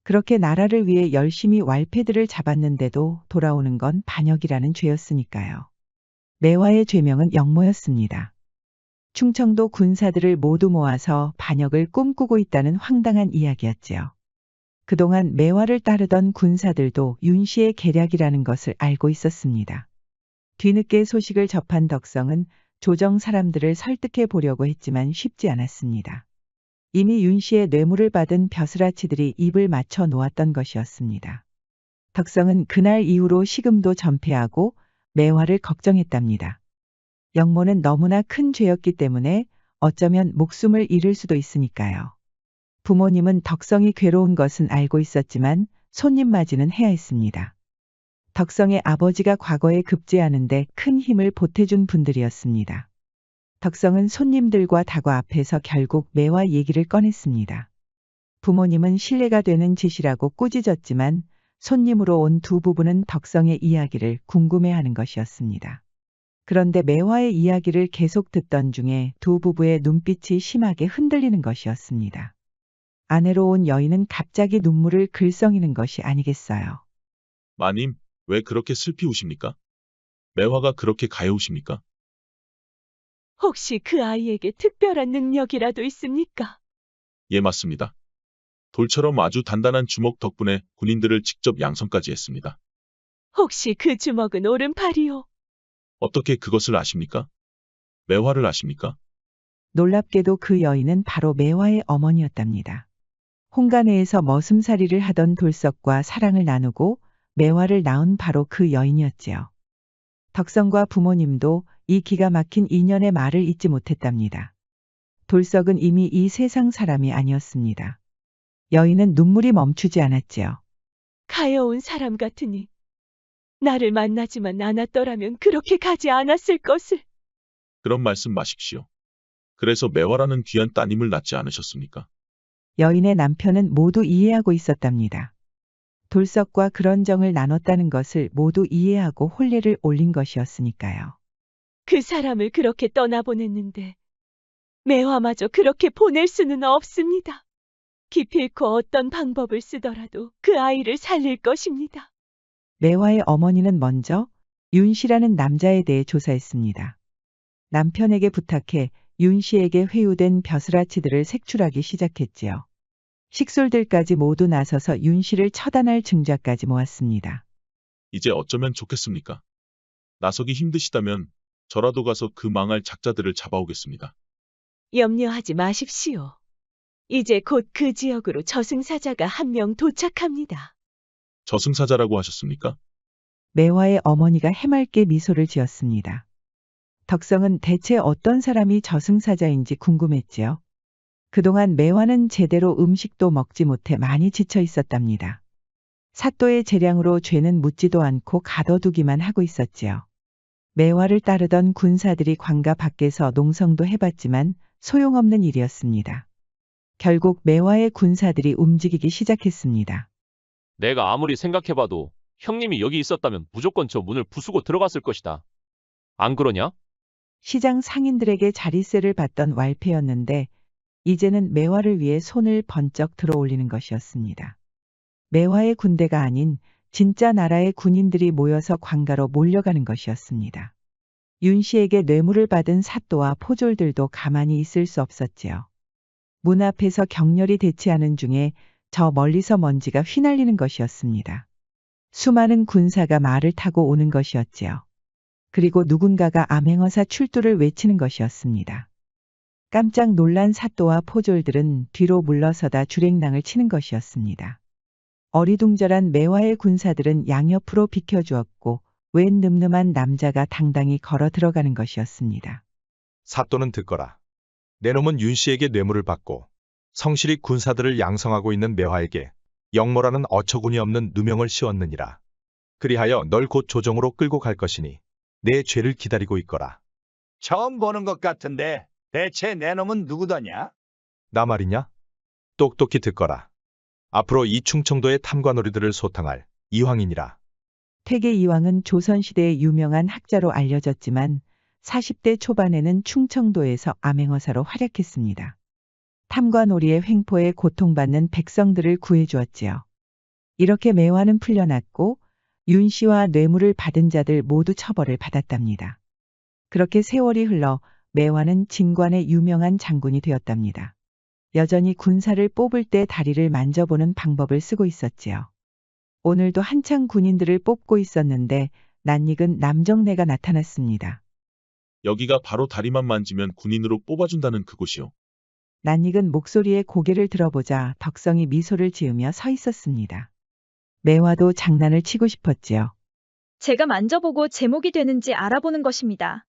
그렇게 나라를 위해 열심히 왈패들을 잡았는데도 돌아오는 건 반역이라는 죄였으니까요. 매화의 죄명은 역모였습니다. 충청도 군사들을 모두 모아서 반역을 꿈꾸고 있다는 황당한 이야기였지요. 그동안 매화를 따르던 군사들도 윤 씨의 계략이라는 것을 알고 있었습니다. 뒤늦게 소식을 접한 덕성은 조정 사람들을 설득해 보려고 했지만 쉽지 않았습니다. 이미 윤 씨의 뇌물을 받은 벼슬아치들이 입을 맞춰 놓았던 것이었습니다. 덕성은 그날 이후로 식음도 전폐하고 매화를 걱정했답니다. 역모는 너무나 큰 죄였기 때문에 어쩌면 목숨을 잃을 수도 있으니까요. 부모님은 덕성이 괴로운 것은 알고 있었지만 손님 맞이는 해야 했습니다. 덕성의 아버지가 과거에 급제하는데 큰 힘을 보태준 분들이었습니다. 덕성은 손님들과 다과 앞에서 결국 매화 얘기를 꺼냈습니다. 부모님은 신뢰가 되는 짓이라고 꾸짖었지만 손님으로 온 두 부부는 덕성의 이야기를 궁금해하는 것이었습니다. 그런데 매화의 이야기를 계속 듣던 중에 두 부부의 눈빛이 심하게 흔들리는 것이었습니다. 아내로 온 여인은 갑자기 눈물을 글썽이는 것이 아니겠어요. 마님, 왜 그렇게 슬피 우십니까? 매화가 그렇게 가여우십니까? 혹시 그 아이에게 특별한 능력이라도 있습니까? 예, 맞습니다. 돌처럼 아주 단단한 주먹 덕분에 군인들을 직접 양성까지 했습니다. 혹시 그 주먹은 오른팔이요? 어떻게 그것을 아십니까? 매화를 아십니까? 놀랍게도 그 여인은 바로 매화의 어머니였답니다. 홍가네에서 머슴살이를 하던 돌석과 사랑을 나누고 매화를 낳은 바로 그 여인이었지요. 덕성과 부모님도 이 기가 막힌 인연의 말을 잊지 못했답니다. 돌석은 이미 이 세상 사람이 아니었습니다. 여인은 눈물이 멈추지 않았지요. 가여운 사람 같으니 나를 만나지만 않았더라면 그렇게 가지 않았을 것을. 그런 말씀 마십시오. 그래서 매화라는 귀한 따님을 낳지 않으셨습니까? 여인의 남편은 모두 이해하고 있었답니다. 돌석과 그런 정을 나눴다는 것을 모두 이해하고 혼례를 올린 것이었으니까요. 그 사람을 그렇게 떠나보냈는데 매화마저 그렇게 보낼 수는 없습니다. 기필코 어떤 방법을 쓰더라도 그 아이를 살릴 것입니다. 매화의 어머니는 먼저 윤 씨라는 남자에 대해 조사했습니다. 남편에게 부탁해 윤 씨에게 회유된 벼슬아치들을 색출하기 시작했지요. 식솔들까지 모두 나서서 윤 씨를 처단할 증자까지 모았습니다. 이제 어쩌면 좋겠습니까? 나서기 힘드시다면 저라도 가서 그 망할 작자들을 잡아오겠습니다. 염려하지 마십시오. 이제 곧 그 지역으로 저승사자가 한 명 도착합니다. 저승사자라고 하셨습니까? 매화의 어머니가 해맑게 미소를 지었습니다. 덕성은 대체 어떤 사람이 저승사자인지 궁금했지요. 그동안 매화는 제대로 음식도 먹지 못해 많이 지쳐 있었답니다. 사또의 재량으로 죄는 묻지도 않고 가둬두기만 하고 있었지요. 매화를 따르던 군사들이 관가 밖에서 농성도 해봤지만 소용없는 일이었습니다. 결국 매화의 군사들이 움직이기 시작했습니다. 내가 아무리 생각해봐도 형님이 여기 있었다면 무조건 저 문을 부수고 들어갔을 것이다. 안 그러냐? 시장 상인들에게 자리세를 받던 왈패였는데 이제는 매화를 위해 손을 번쩍 들어 올리는 것이었습니다. 매화의 군대가 아닌 진짜 나라의 군인들이 모여서 관가로 몰려가는 것이었습니다. 윤 씨에게 뇌물을 받은 사또와 포졸들도 가만히 있을 수 없었지요. 문 앞에서 격렬히 대치하는 중에 저 멀리서 먼지가 휘날리는 것이었습니다. 수많은 군사가 말을 타고 오는 것이었지요. 그리고 누군가가 암행어사 출두를 외치는 것이었습니다. 깜짝 놀란 사또와 포졸들은 뒤로 물러서다 주랭랑을 치는 것이었습니다. 어리둥절한 매화의 군사들은 양옆으로 비켜주었고 웬 늠름한 남자가 당당히 걸어 들어가는 것이었습니다. 사또는 듣거라. 내 놈은 윤 씨에게 뇌물을 받고 성실히 군사들을 양성하고 있는 매화에게 영모라는 어처구니 없는 누명을 씌웠느니라. 그리하여 널 곧 조정으로 끌고 갈 것이니 내 죄를 기다리고 있거라. 처음 보는 것 같은데 대체 내 놈은 누구더냐? 나 말이냐? 똑똑히 듣거라. 앞으로 이 충청도의 탐관오리들을 소탕할 이황이니라. 태계 이황은 조선시대의 유명한 학자로 알려졌지만 40대 초반에는 충청도에서 암행어사로 활약했습니다. 탐관오리의 횡포에 고통받는 백성들을 구해주었지요. 이렇게 매화는 풀려났고 윤 씨와 뇌물을 받은 자들 모두 처벌을 받았답니다. 그렇게 세월이 흘러 매화는 진관의 유명한 장군이 되었답니다. 여전히 군사를 뽑을 때 다리를 만져보는 방법을 쓰고 있었지요. 오늘도 한창 군인들을 뽑고 있었는데 낯익은 남정네가 나타났습니다. 여기가 바로 다리만 만지면 군인으로 뽑아준다는 그곳이요. 낯익은 목소리에 고개를 들어보자 덕성이 미소를 지으며 서 있었습니다. 매화도 장난을 치고 싶었지요. 제가 만져보고 제목이 되는지 알아보는 것입니다.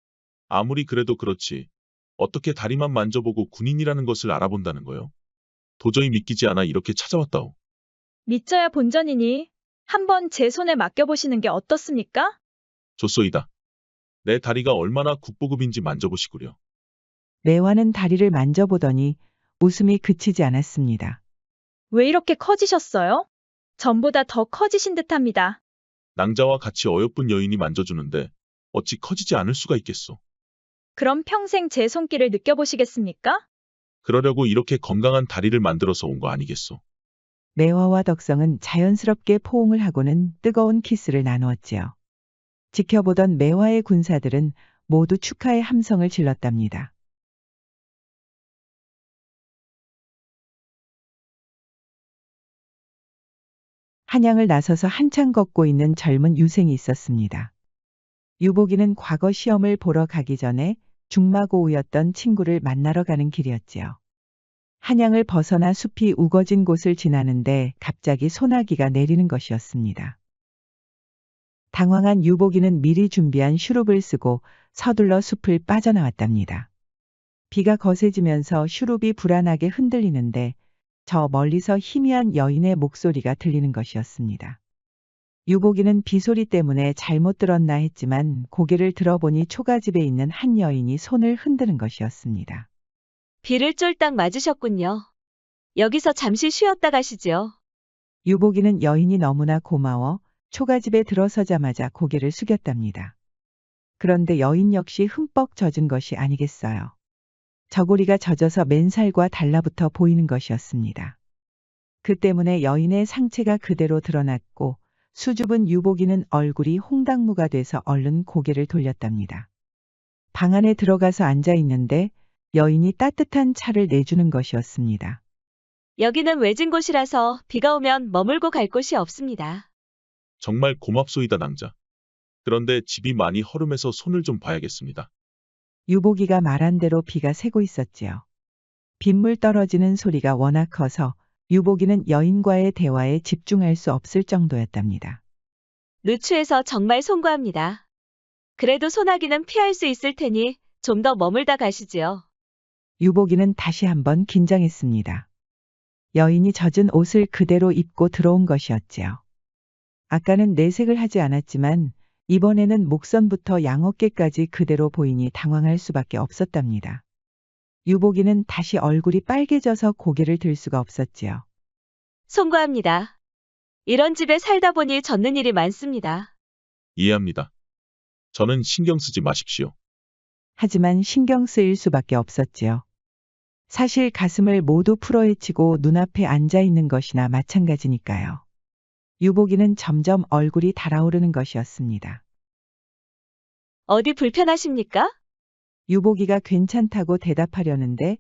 아무리 그래도 그렇지. 어떻게 다리만 만져보고 군인이라는 것을 알아본다는 거요? 도저히 믿기지 않아 이렇게 찾아왔다오. 믿져야 본전이니 한번 제 손에 맡겨보시는 게 어떻습니까? 좋소이다. 내 다리가 얼마나 국보급인지 만져보시구려. 매화는 다리를 만져보더니 웃음이 그치지 않았습니다. 왜 이렇게 커지셨어요? 전보다 더 커지신 듯합니다. 낭자와 같이 어여쁜 여인이 만져주는데 어찌 커지지 않을 수가 있겠소. 그럼 평생 제 손길을 느껴보시겠습니까? 그러려고 이렇게 건강한 다리를 만들어서 온 거 아니겠소. 매화와 덕성은 자연스럽게 포옹을 하고는 뜨거운 키스를 나누었지요. 지켜보던 매화의 군사들은 모두 축하의 함성을 질렀답니다. 한양을 나서서 한창 걷고 있는 젊은 유생이 있었습니다. 유복이는 과거 시험을 보러 가기 전에 중마고우였던 친구를 만나러 가는 길이었지요. 한양을 벗어나 숲이 우거진 곳을 지나는데 갑자기 소나기가 내리는 것이었습니다. 당황한 유복이는 미리 준비한 슈룹을 쓰고 서둘러 숲을 빠져나왔답니다. 비가 거세지면서 슈룹이 불안하게 흔들리는데 저 멀리서 희미한 여인의 목소리가 들리는 것이었습니다. 유복이는 비소리 때문에 잘못 들었나 했지만 고개를 들어보니 초가집에 있는 한 여인이 손을 흔드는 것이었습니다. 비를 쫄딱 맞으셨군요. 여기서 잠시 쉬었다 가시지요. 유복이는 여인이 너무나 고마워 초가집에 들어서자마자 고개를 숙였답니다. 그런데 여인 역시 흠뻑 젖은 것이 아니겠어요. 저고리가 젖어서 맨살과 달라붙어 보이는 것이었습니다. 그 때문에 여인의 상체가 그대로 드러났고 수줍은 유복이는 얼굴이 홍당무가 돼서 얼른 고개를 돌렸답니다. 방 안에 들어가서 앉아 있는데 여인이 따뜻한 차를 내주는 것이었습니다. 여기는 외진 곳이라서 비가 오면 머물고 갈 곳이 없습니다. 정말 고맙소이다 낭자. 그런데 집이 많이 허름해서 손을 좀 봐야겠습니다. 유복이가 말한 대로 비가 새고 있었지요. 빗물 떨어지는 소리가 워낙 커서 유복이는 여인과의 대화에 집중할 수 없을 정도였답니다. 누추해서 정말 송구합니다. 그래도 소나기는 피할 수 있을 테니 좀 더 머물다 가시지요. 유복이는 다시 한번 긴장했습니다. 여인이 젖은 옷을 그대로 입고 들어온 것이었지요. 아까는 내색을 하지 않았지만 이번에는 목선부터 양어깨까지 그대로 보이니 당황할 수밖에 없었답니다. 유복이는 다시 얼굴이 빨개져서 고개를 들 수가 없었지요. 송구합니다. 이런 집에 살다 보니 젖는 일이 많습니다. 이해합니다. 저는 신경 쓰지 마십시오. 하지만 신경 쓰일 수밖에 없었지요. 사실 가슴을 모두 풀어헤치고 눈앞에 앉아 있는 것이나 마찬가지니까요. 유복이는 점점 얼굴이 달아오르는 것이었습니다. 어디 불편하십니까? 유복이가 괜찮다고 대답하려는데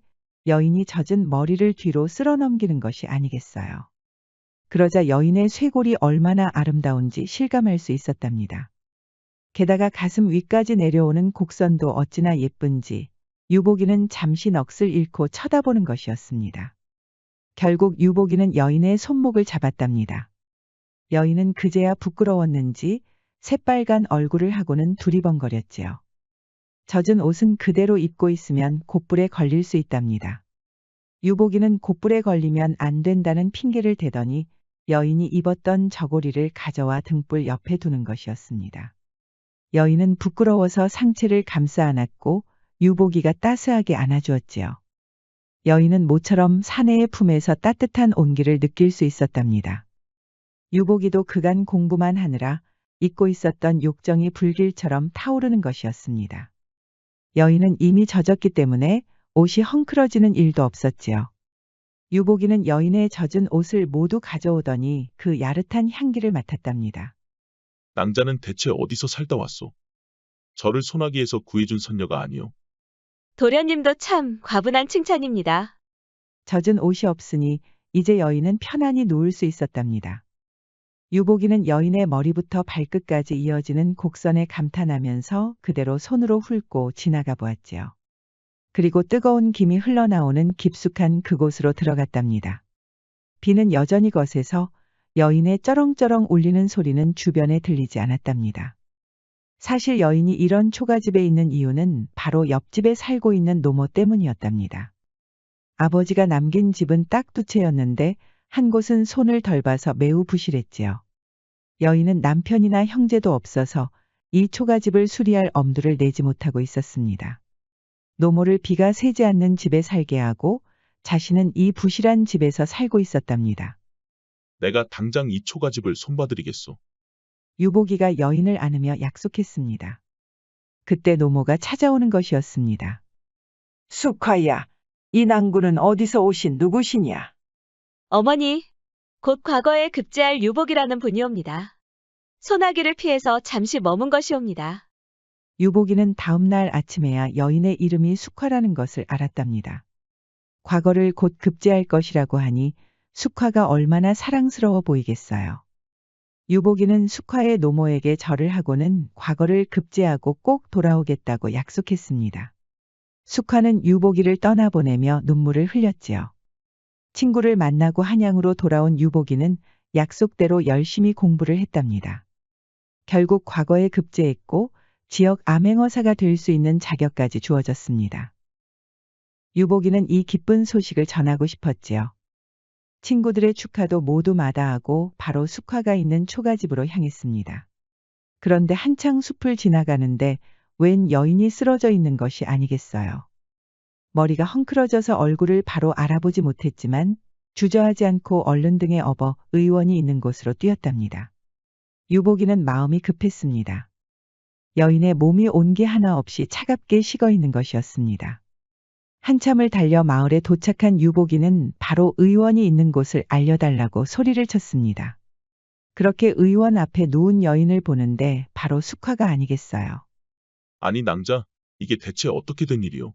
여인이 젖은 머리를 뒤로 쓸어넘기는 것이 아니겠어요. 그러자 여인의 쇄골이 얼마나 아름다운지 실감할 수 있었답니다. 게다가 가슴 위까지 내려오는 곡선도 어찌나 예쁜지 유복이는 잠시 넋을 잃고 쳐다보는 것이었습니다. 결국 유복이는 여인의 손목을 잡았답니다. 여인은 그제야 부끄러웠는지 새빨간 얼굴을 하고는 두리번거렸지요. 젖은 옷은 그대로 입고 있으면 곧불에 걸릴 수 있답니다. 유복이는 곧불에 걸리면 안 된다는 핑계를 대더니 여인이 입었던 저고리를 가져와 등불 옆에 두는 것이었습니다. 여인은 부끄러워서 상체를 감싸 안았고 유복이가 따스하게 안아주었지요. 여인은 모처럼 사내의 품에서 따뜻한 온기를 느낄 수 있었답니다. 유복이도 그간 공부만 하느라 잊고 있었던 욕정이 불길처럼 타오르는 것이었습니다. 여인은 이미 젖었기 때문에 옷이 헝클어지는 일도 없었지요. 유복이는 여인의 젖은 옷을 모두 가져오더니 그 야릇한 향기를 맡았답니다. 낭자는 대체 어디서 살다 왔소? 저를 소나기에서 구해준 선녀가 아니오. 도련님도 참 과분한 칭찬입니다. 젖은 옷이 없으니 이제 여인은 편안히 누울 수 있었답니다. 유복이는 여인의 머리부터 발끝까지 이어지는 곡선에 감탄하면서 그대로 손으로 훑고 지나가 보았지요. 그리고 뜨거운 김이 흘러나오는 깊숙한 그곳으로 들어갔답니다. 비는 여전히 거세서 여인의 쩌렁쩌렁 울리는 소리는 주변에 들리지 않았답니다. 사실 여인이 이런 초가집에 있는 이유는 바로 옆집에 살고 있는 노모 때문이었답니다. 아버지가 남긴 집은 딱 두 채였는데 한 곳은 손을 덜 봐서 매우 부실했지요. 여인은 남편이나 형제도 없어서 이 초가집을 수리할 엄두를 내지 못하고 있었습니다. 노모를 비가 새지 않는 집에 살게 하고 자신은 이 부실한 집에서 살고 있었답니다. 내가 당장 이 초가집을 손봐드리겠소. 유복이가 여인을 안으며 약속했습니다. 그때 노모가 찾아오는 것이었습니다. 숙화야, 이 낭군은 어디서 오신 누구시냐? 어머니, 곧 과거에 급제할 유복이라는 분이옵니다. 소나기를 피해서 잠시 머문 것이옵니다. 유복이는 다음 날 아침에야 여인의 이름이 숙화라는 것을 알았답니다. 과거를 곧 급제할 것이라고 하니 숙화가 얼마나 사랑스러워 보이겠어요. 유복이는 숙화의 노모에게 절을 하고는 과거를 급제하고 꼭 돌아오겠다고 약속했습니다. 숙화는 유복이를 떠나보내며 눈물을 흘렸지요. 친구를 만나고 한양으로 돌아온 유복이는 약속대로 열심히 공부를 했답니다. 결국 과거에 급제했고 지역 암행어사가 될 수 있는 자격까지 주어졌습니다. 유복이는 이 기쁜 소식을 전하고 싶었지요. 친구들의 축하도 모두 마다하고 바로 숙화가 있는 초가집으로 향했습니다. 그런데 한창 숲을 지나가는데 웬 여인이 쓰러져 있는 것이 아니겠어요. 머리가 헝클어져서 얼굴을 바로 알아보지 못했지만 주저하지 않고 얼른 등에 업어 의원이 있는 곳으로 뛰었답니다. 유복이는 마음이 급했습니다. 여인의 몸이 온기 하나 없이 차갑게 식어 있는 것이었습니다. 한참을 달려 마을에 도착한 유복이는 바로 의원이 있는 곳을 알려달라고 소리를 쳤습니다. 그렇게 의원 앞에 누운 여인을 보는데 바로 숙화가 아니겠어요. 아니 낭자, 이게 대체 어떻게 된 일이오?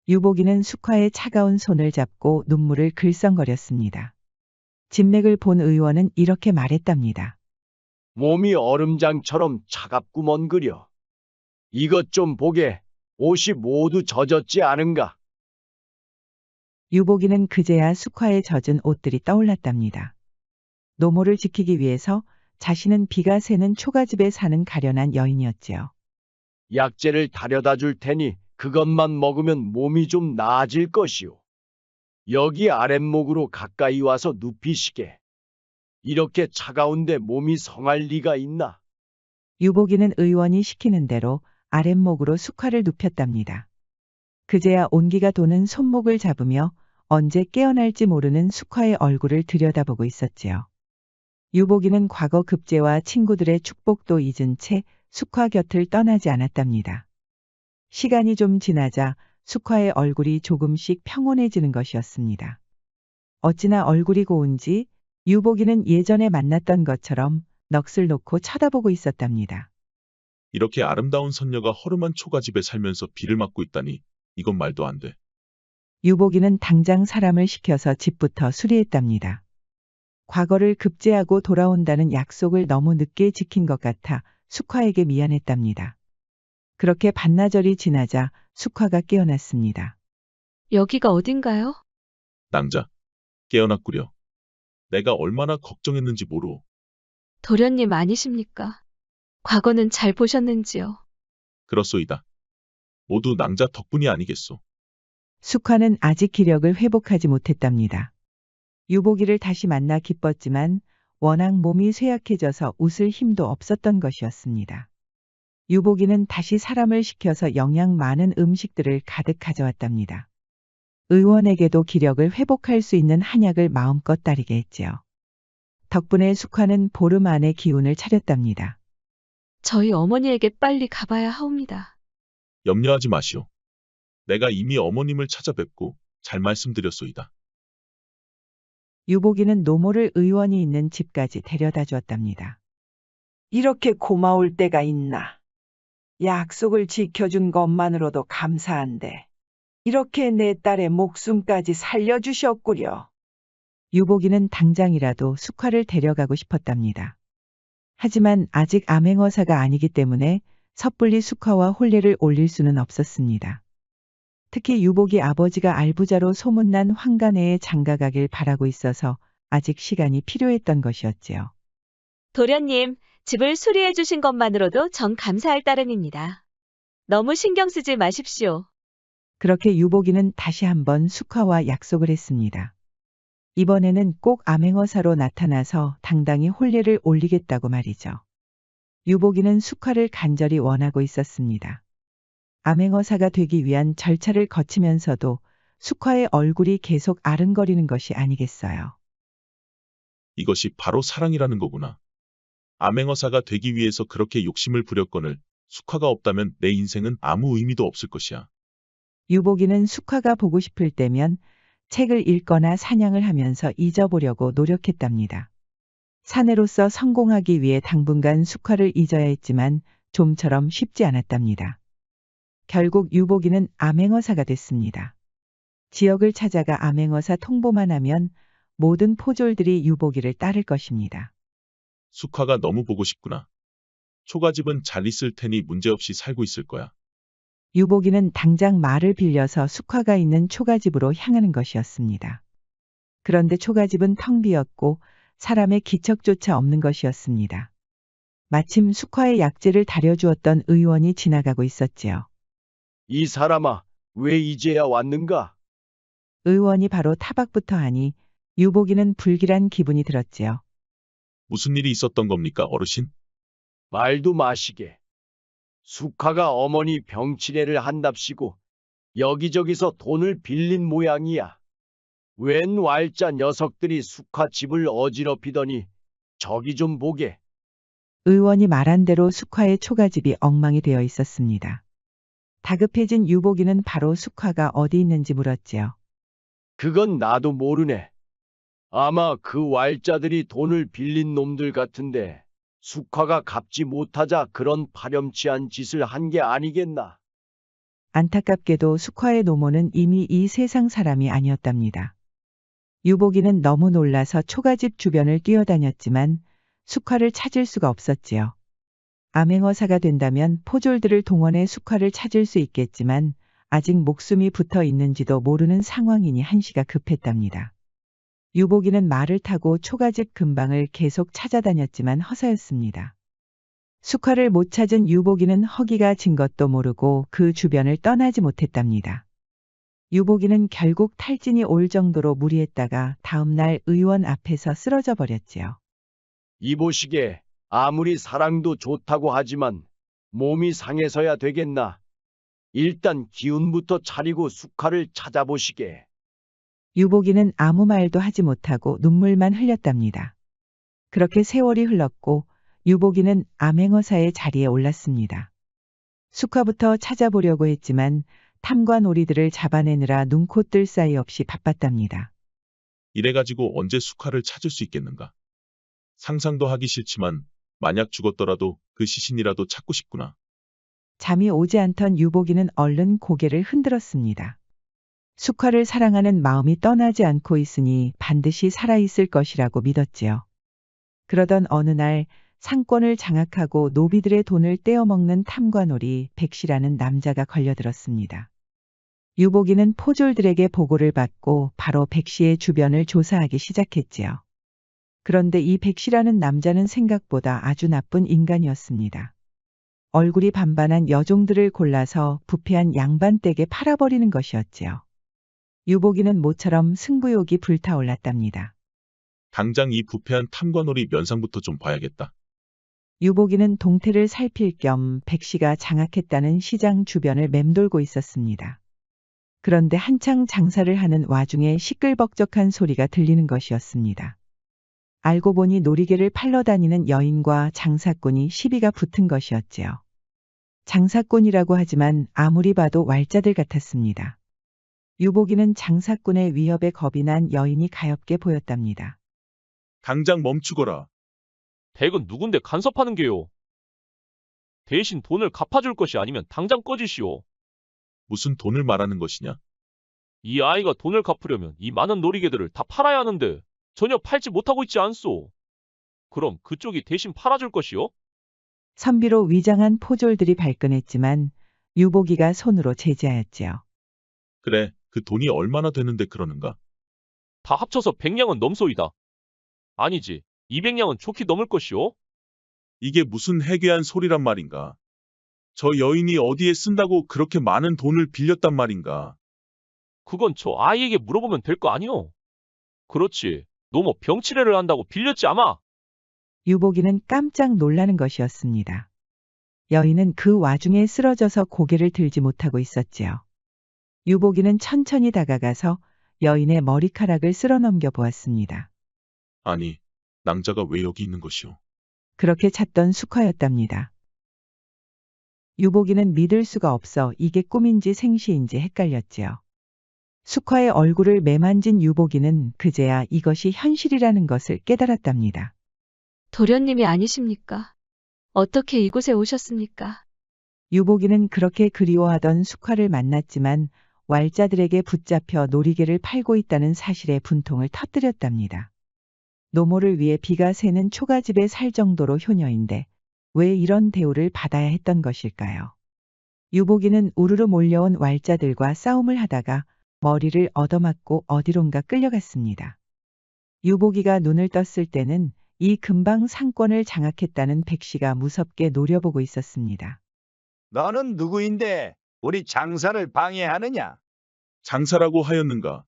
유복이는 숙화의 차가운 손을 잡고 눈물을 글썽거렸습니다. 진맥을 본 의원은 이렇게 말했답니다. 몸이 얼음장처럼 차갑구먼 그려. 이것 좀 보게. 옷이 모두 젖었지 않은가? 유복이는 그제야 숙화에 젖은 옷들이 떠올랐답니다. 노모를 지키기 위해서 자신은 비가 새는 초가집에 사는 가련한 여인이었지요. 약재를 다려다 줄 테니 그것만 먹으면 몸이 좀 나아질 것이오. 여기 아랫목으로 가까이 와서 눕히시게. 이렇게 차가운데 몸이 성할 리가 있나? 유복이는 의원이 시키는 대로 아랫목으로 숙화를 눕혔답니다. 그제야 온기가 도는 손목을 잡으며 언제 깨어날지 모르는 숙화의 얼굴을 들여다보고 있었지요. 유복이는 과거 급제와 친구들의 축복도 잊은 채 숙화 곁을 떠나지 않았답니다. 시간이 좀 지나자 숙화의 얼굴이 조금씩 평온해지는 것이었습니다. 어찌나 얼굴이 고운지 유복이는 예전에 만났던 것처럼 넋을 놓고 쳐다보고 있었답니다. 이렇게 아름다운 선녀가 허름한 초가집에 살면서 비를 맞고 있다니 이건 말도 안 돼. 유복이는 당장 사람을 시켜서 집부터 수리했답니다. 과거를 급제하고 돌아온다는 약속을 너무 늦게 지킨 것 같아 숙화에게 미안했답니다. 그렇게 반나절이 지나자 숙화가 깨어났습니다. 여기가 어딘가요? 낭자, 깨어났구려. 내가 얼마나 걱정했는지 모르오. 도련님 아니십니까? 과거는 잘 보셨는지요? 그렇소이다. 모두 낭자 덕분이 아니겠소. 숙화는 아직 기력을 회복하지 못했답니다. 유복이를 다시 만나 기뻤지만 워낙 몸이 쇠약해져서 웃을 힘도 없었던 것이었습니다. 유복이는 다시 사람을 시켜서 영양 많은 음식들을 가득 가져왔답니다. 의원에게도 기력을 회복할 수 있는 한약을 마음껏 따르게 했지요. 덕분에 숙화는 보름 안에 기운을 차렸답니다. 저희 어머니에게 빨리 가봐야 하옵니다. 염려하지 마시오. 내가 이미 어머님을 찾아뵙고 잘 말씀드렸소이다. 유복이는 노모를 의원이 있는 집까지 데려다 주었답니다. 이렇게 고마울 때가 있나. 약속을 지켜준 것만으로도 감사한데 이렇게 내 딸의 목숨까지 살려주셨구려. 유복이는 당장이라도 숙화를 데려가고 싶었답니다. 하지만 아직 암행어사가 아니기 때문에 섣불리 숙화와 혼례를 올릴 수는 없었습니다. 특히 유복이 아버지가 알부자로 소문난 황간회에 장가가길 바라고 있어서 아직 시간이 필요했던 것이었지요. 도련님, 집을 수리해 주신 것만으로도 전 감사할 따름입니다. 너무 신경 쓰지 마십시오. 그렇게 유복이는 다시 한번 숙화와 약속을 했습니다. 이번에는 꼭 암행어사로 나타나서 당당히 혼례를 올리겠다고 말이죠. 유복이는 숙화를 간절히 원하고 있었습니다. 암행어사가 되기 위한 절차를 거치면서도 숙화의 얼굴이 계속 아른거리는 것이 아니겠어요. 이것이 바로 사랑이라는 거구나. 암행어사가 되기 위해서 그렇게 욕심을 부렸거늘 숙화가 없다면 내 인생은 아무 의미도 없을 것이야. 유복이는 숙화가 보고 싶을 때면 책을 읽거나 사냥을 하면서 잊어보려고 노력했답니다. 사내로서 성공하기 위해 당분간 숙화를 잊어야 했지만 좀처럼 쉽지 않았답니다. 결국 유복이는 암행어사가 됐습니다. 지역을 찾아가 암행어사 통보만 하면 모든 포졸들이 유복이를 따를 것입니다. 숙화가 너무 보고 싶구나. 초가집은 잘 있을 테니 문제없이 살고 있을 거야. 유복이는 당장 말을 빌려서 숙화가 있는 초가집으로 향하는 것이었습니다. 그런데 초가집은 텅 비었고 사람의 기척조차 없는 것이었습니다. 마침 숙화의 약재를 다려주었던 의원이 지나가고 있었지요. 이 사람아, 왜 이제야 왔는가? 의원이 바로 타박부터 하니 유복이는 불길한 기분이 들었지요. 무슨 일이 있었던 겁니까, 어르신? 말도 마시게. 숙화가 어머니 병치레를 한답시고 여기저기서 돈을 빌린 모양이야. 웬 왈자 녀석들이 숙화 집을 어지럽히더니 저기 좀 보게. 의원이 말한 대로 숙화의 초가집이 엉망이 되어 있었습니다. 다급해진 유복이는 바로 숙화가 어디 있는지 물었지요. 그건 나도 모르네. 아마 그 왈자들이 돈을 빌린 놈들 같은데 숙화가 갚지 못하자 그런 파렴치한 짓을 한 게 아니겠나. 안타깝게도 숙화의 노모는 이미 이 세상 사람이 아니었답니다. 유복이는 너무 놀라서 초가집 주변을 뛰어다녔지만 숙화를 찾을 수가 없었지요. 암행어사가 된다면 포졸들을 동원해 숙화를 찾을 수 있겠지만 아직 목숨이 붙어 있는지도 모르는 상황이니 한시가 급했답니다. 유복이는 말을 타고 초가집 근방을 계속 찾아다녔지만 허사였습니다. 숙화를 못 찾은 유복이는 허기가 진 것도 모르고 그 주변을 떠나지 못했답니다. 유복이는 결국 탈진이 올 정도로 무리했다가 다음날 의원 앞에서 쓰러져 버렸지요. 이보시게, 아무리 사랑도 좋다고 하지만 몸이 상해서야 되겠나. 일단 기운부터 차리고 숙화를 찾아보시게. 유복이는 아무 말도 하지 못하고 눈물만 흘렸답니다. 그렇게 세월이 흘렀고 유복이는 암행어사의 자리에 올랐습니다. 숙화부터 찾아보려고 했지만 탐과 놀이들을 잡아내느라 눈코 뜰 사이 없이 바빴답니다. 이래가지고 언제 숙화를 찾을 수 있겠는가? 상상도 하기 싫지만 만약 죽었더라도 그 시신이라도 찾고 싶구나. 잠이 오지 않던 유복이는 얼른 고개를 흔들었습니다. 숙화를 사랑하는 마음이 떠나지 않고 있으니 반드시 살아있을 것이라고 믿었지요. 그러던 어느 날 상권을 장악하고 노비들의 돈을 떼어먹는 탐관오리 백씨라는 남자가 걸려들었습니다. 유복이는 포졸들에게 보고를 받고 바로 백씨의 주변을 조사하기 시작했지요. 그런데 이 백씨라는 남자는 생각보다 아주 나쁜 인간이었습니다. 얼굴이 반반한 여종들을 골라서 부패한 양반댁에 팔아버리는 것이었지요. 유복이는 모처럼 승부욕이 불타올랐답니다. 당장 이 부패한 탐관오리 면상부터 좀 봐야겠다. 유복이는 동태를 살필 겸 백씨가 장악했다는 시장 주변을 맴돌고 있었습니다. 그런데 한창 장사를 하는 와중에 시끌벅적한 소리가 들리는 것이었습니다. 알고 보니 놀이개를 팔러 다니는 여인과 장사꾼이 시비가 붙은 것이었지요. 장사꾼이라고 하지만 아무리 봐도 왈자들 같았습니다. 유복이는 장사꾼의 위협에 겁이 난 여인이 가엾게 보였답니다. 당장 멈추거라. 댁은 누군데 간섭하는 게요? 대신 돈을 갚아줄 것이 아니면 당장 꺼지시오. 무슨 돈을 말하는 것이냐? 이 아이가 돈을 갚으려면 이 많은 놀이개들을 다 팔아야 하는데 전혀 팔지 못하고 있지 않소. 그럼 그쪽이 대신 팔아줄 것이요? 선비로 위장한 포졸들이 발끈했지만 유복이가 손으로 제지하였지요. 그래, 그 돈이 얼마나 되는데 그러는가? 다 합쳐서 100냥은 넘소이다. 아니지, 200냥은 좋게 넘을 것이오? 이게 무슨 해괴한 소리란 말인가? 저 여인이 어디에 쓴다고 그렇게 많은 돈을 빌렸단 말인가? 그건 저 아이에게 물어보면 될 거 아니오? 그렇지, 노모 병치레를 한다고 빌렸지 아마? 유복이는 깜짝 놀라는 것이었습니다. 여인은 그 와중에 쓰러져서 고개를 들지 못하고 있었지요. 유복이는 천천히 다가가서 여인의 머리카락을 쓸어넘겨 보았습니다. 아니, 낭자가 왜 여기 있는 것이오? 그렇게 찾던 숙화였답니다. 유복이는 믿을 수가 없어 이게 꿈인지 생시인지 헷갈렸지요. 숙화의 얼굴을 매만진 유복이는 그제야 이것이 현실이라는 것을 깨달았답니다. 도련님이 아니십니까? 어떻게 이곳에 오셨습니까? 유복이는 그렇게 그리워하던 숙화를 만났지만 왈자들에게 붙잡혀 놀이개를 팔고 있다는 사실에 분통을 터뜨렸답니다. 노모를 위해 비가 새는 초가집에 살 정도로 효녀인데 왜 이런 대우를 받아야 했던 것일까요? 유복이는 우르르 몰려온 왈자들과 싸움을 하다가 머리를 얻어맞고 어디론가 끌려갔습니다. 유복이가 눈을 떴을 때는 이 근방 상권을 장악했다는 백씨가 무섭게 노려보고 있었습니다. 너는 누구인데 우리 장사를 방해하느냐? 장사라고 하였는가?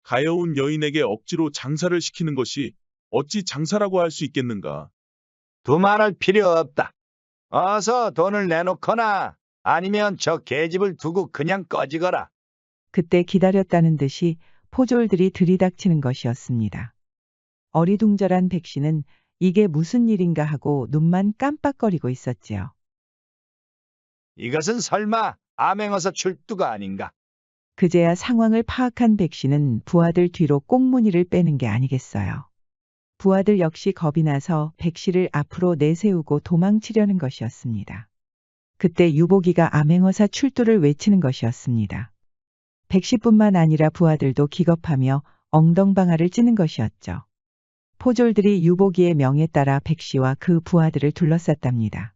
가여운 여인에게 억지로 장사를 시키는 것이 어찌 장사라고 할 수 있겠는가? 두말할 필요 없다. 어서 돈을 내놓거나 아니면 저 계집을 두고 그냥 꺼지거라. 그때 기다렸다는 듯이 포졸들이 들이닥치는 것이었습니다. 어리둥절한 백씨는 이게 무슨 일인가 하고 눈만 깜빡거리고 있었지요. 이것은 설마 암행어사 출두가 아닌가? 그제야 상황을 파악한 백씨는 부하들 뒤로 꽁무니를 빼는 게 아니겠어요. 부하들 역시 겁이 나서 백씨를 앞으로 내세우고 도망치려는 것이었습니다. 그때 유복이가 암행어사 출두를 외치는 것이었습니다. 백씨뿐만 아니라 부하들도 기겁하며 엉덩방아를 찌는 것이었죠. 포졸들이 유복이의 명에 따라 백씨와 그 부하들을 둘러쌌답니다.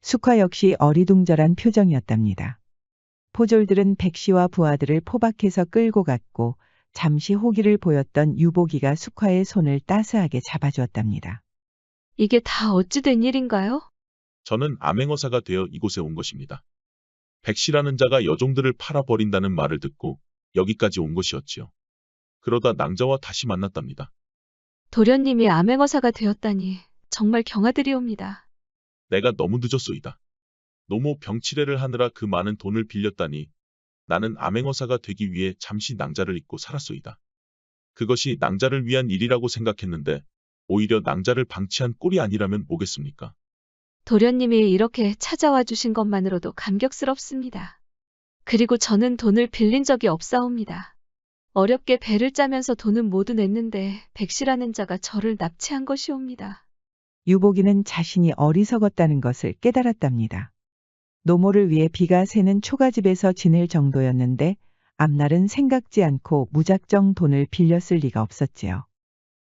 숙화 역시 어리둥절한 표정이었답니다. 포졸들은 백씨와 부하들을 포박해서 끌고 갔고 잠시 호기를 보였던 유복이가 숙화의 손을 따스하게 잡아주었답니다. 이게 다 어찌 된 일인가요? 저는 암행어사가 되어 이곳에 온 것입니다. 백씨라는 자가 여종들을 팔아버린다는 말을 듣고 여기까지 온 것이었지요. 그러다 낭자와 다시 만났답니다. 도련님이 암행어사가 되었다니 정말 경아드리옵니다. 내가 너무 늦었소이다. 노모 병치레를 하느라 그 많은 돈을 빌렸다니 나는 암행어사가 되기 위해 잠시 낭자를 잊고 살았소이다. 그것이 낭자를 위한 일이라고 생각했는데 오히려 낭자를 방치한 꼴이 아니라면 뭐겠습니까? 도련님이 이렇게 찾아와 주신 것만으로도 감격스럽습니다. 그리고 저는 돈을 빌린 적이 없사옵니다. 어렵게 배를 짜면서 돈은 모두 냈는데 백씨라는 자가 저를 납치한 것이옵니다. 유복이는 자신이 어리석었다는 것을 깨달았답니다. 노모를 위해 비가 새는 초가집에서 지낼 정도였는데 앞날은 생각지 않고 무작정 돈을 빌렸을 리가 없었지요.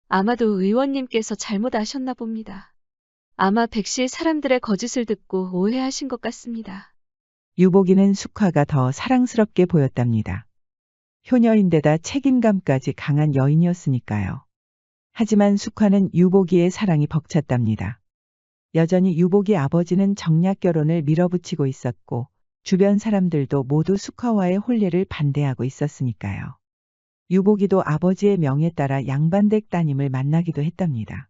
아마도 의원님께서 잘못 아셨나 봅니다. 아마 백씨 사람들의 거짓을 듣고 오해하신 것 같습니다. 유복이는 숙화가 더 사랑스럽게 보였답니다. 효녀인데다 책임감까지 강한 여인이었으니까요. 하지만 숙화는 유복이의 사랑이 벅찼답니다. 여전히 유복이 아버지는 정략 결혼을 밀어붙이고 있었고 주변 사람들도 모두 숙화와의 혼례를 반대하고 있었으니까요. 유복이도 아버지의 명에 따라 양반댁 따님을 만나기도 했답니다.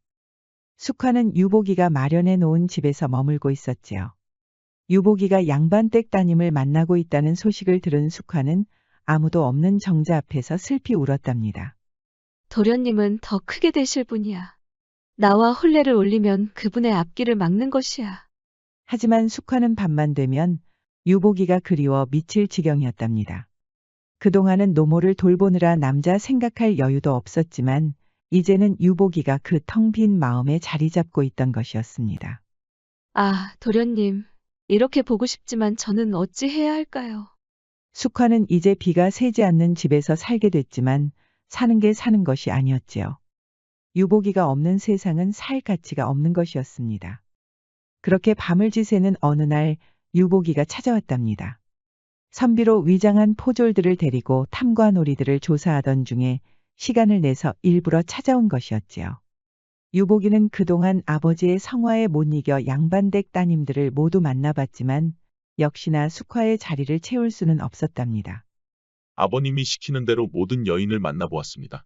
숙화는 유복이가 마련해 놓은 집에서 머물고 있었지요. 유복이가 양반댁 따님을 만나고 있다는 소식을 들은 숙화는 아무도 없는 정자 앞에서 슬피 울었답니다. 도련님은 더 크게 되실 분이야. 나와 혼례를 올리면 그분의 앞길을 막는 것이야. 하지만 숙화는 밤만 되면 유복이가 그리워 미칠 지경이었답니다. 그동안은 노모를 돌보느라 남자 생각할 여유도 없었지만 이제는 유복이가 그 텅 빈 마음에 자리 잡고 있던 것이었습니다. 아, 도련님. 이렇게 보고 싶지만 저는 어찌 해야 할까요? 숙화는 이제 비가 새지 않는 집에서 살게 됐지만 사는 게 사는 것이 아니었지요. 유복이가 없는 세상은 살 가치가 없는 것이었습니다. 그렇게 밤을 지새는 어느 날 유복이가 찾아왔답니다. 선비로 위장한 포졸들을 데리고 탐관오리들을 조사하던 중에 시간을 내서 일부러 찾아온 것이었지요. 유복이는 그동안 아버지의 성화에 못 이겨 양반댁 따님들을 모두 만나봤지만 역시나 숙화의 자리를 채울 수는 없었답니다. 아버님이 시키는 대로 모든 여인을 만나보았습니다.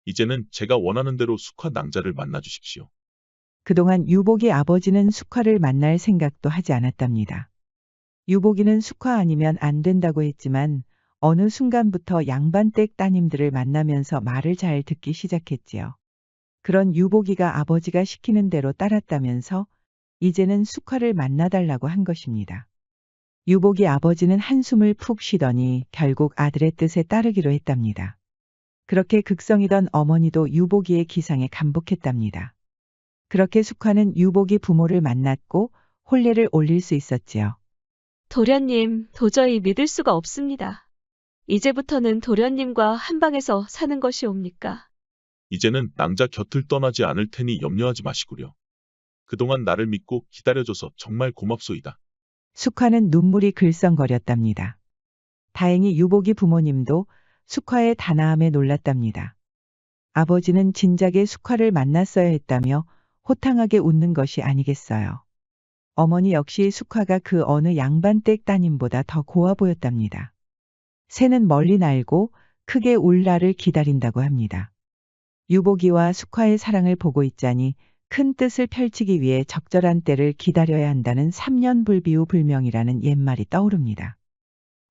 이제는 제가 원하는 대로 숙화 낭자를 만나주십시오. 그동안 유복이 아버지는 숙화를 만날 생각도 하지 않았답니다. 유복이는 숙화 아니면 안 된다고 했지만 어느 순간부터 양반댁 따님들을 만나면서 말을 잘 듣기 시작했지요. 그런 유복이가 아버지가 시키는 대로 따랐다면서 이제는 숙화를 만나달라고 한 것입니다. 유복이 아버지는 한숨을 푹 쉬더니 결국 아들의 뜻에 따르기로 했답니다. 그렇게 극성이던 어머니도 유복이의 기상에 감복했답니다. 그렇게 숙화는 유복이 부모를 만났고 혼례를 올릴 수 있었지요. 도련님, 도저히 믿을 수가 없습니다. 이제부터는 도련님과 한 방에서 사는 것이옵니까? 이제는 낭자 곁을 떠나지 않을 테니 염려하지 마시구려. 그동안 나를 믿고 기다려줘서 정말 고맙소이다. 숙화는 눈물이 글썽거렸답니다. 다행히 유복이 부모님도 숙화의 단아함에 놀랐답니다. 아버지는 진작에 숙화를 만났어야 했다며 호탕하게 웃는 것이 아니겠어요. 어머니 역시 숙화가 그 어느 양반댁 따님보다 더 고와 보였답니다. 새는 멀리 날고 크게 울 날을 기다린다고 합니다. 유복이와 숙화의 사랑을 보고 있자니 큰 뜻을 펼치기 위해 적절한 때를 기다려야 한다는 삼년불비우불명이라는 옛말이 떠오릅니다.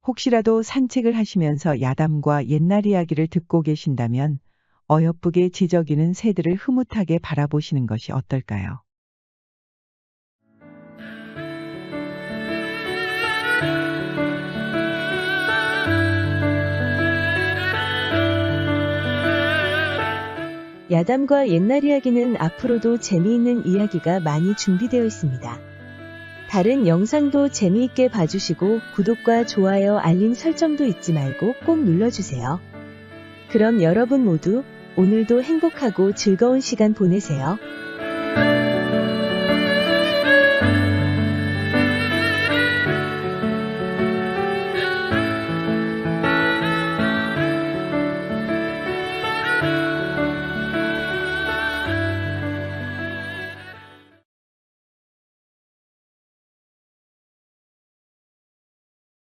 혹시라도 산책을 하시면서 야담과 옛날 이야기를 듣고 계신다면 어여쁘게 지저귀는 새들을 흐뭇하게 바라보시는 것이 어떨까요? 야담과 옛날 이야기는 앞으로도 재미있는 이야기가 많이 준비되어 있습니다. 다른 영상도 재미있게 봐주시고 구독과 좋아요, 알림 설정도 잊지 말고 꼭 눌러주세요. 그럼 여러분 모두 오늘도 행복하고 즐거운 시간 보내세요.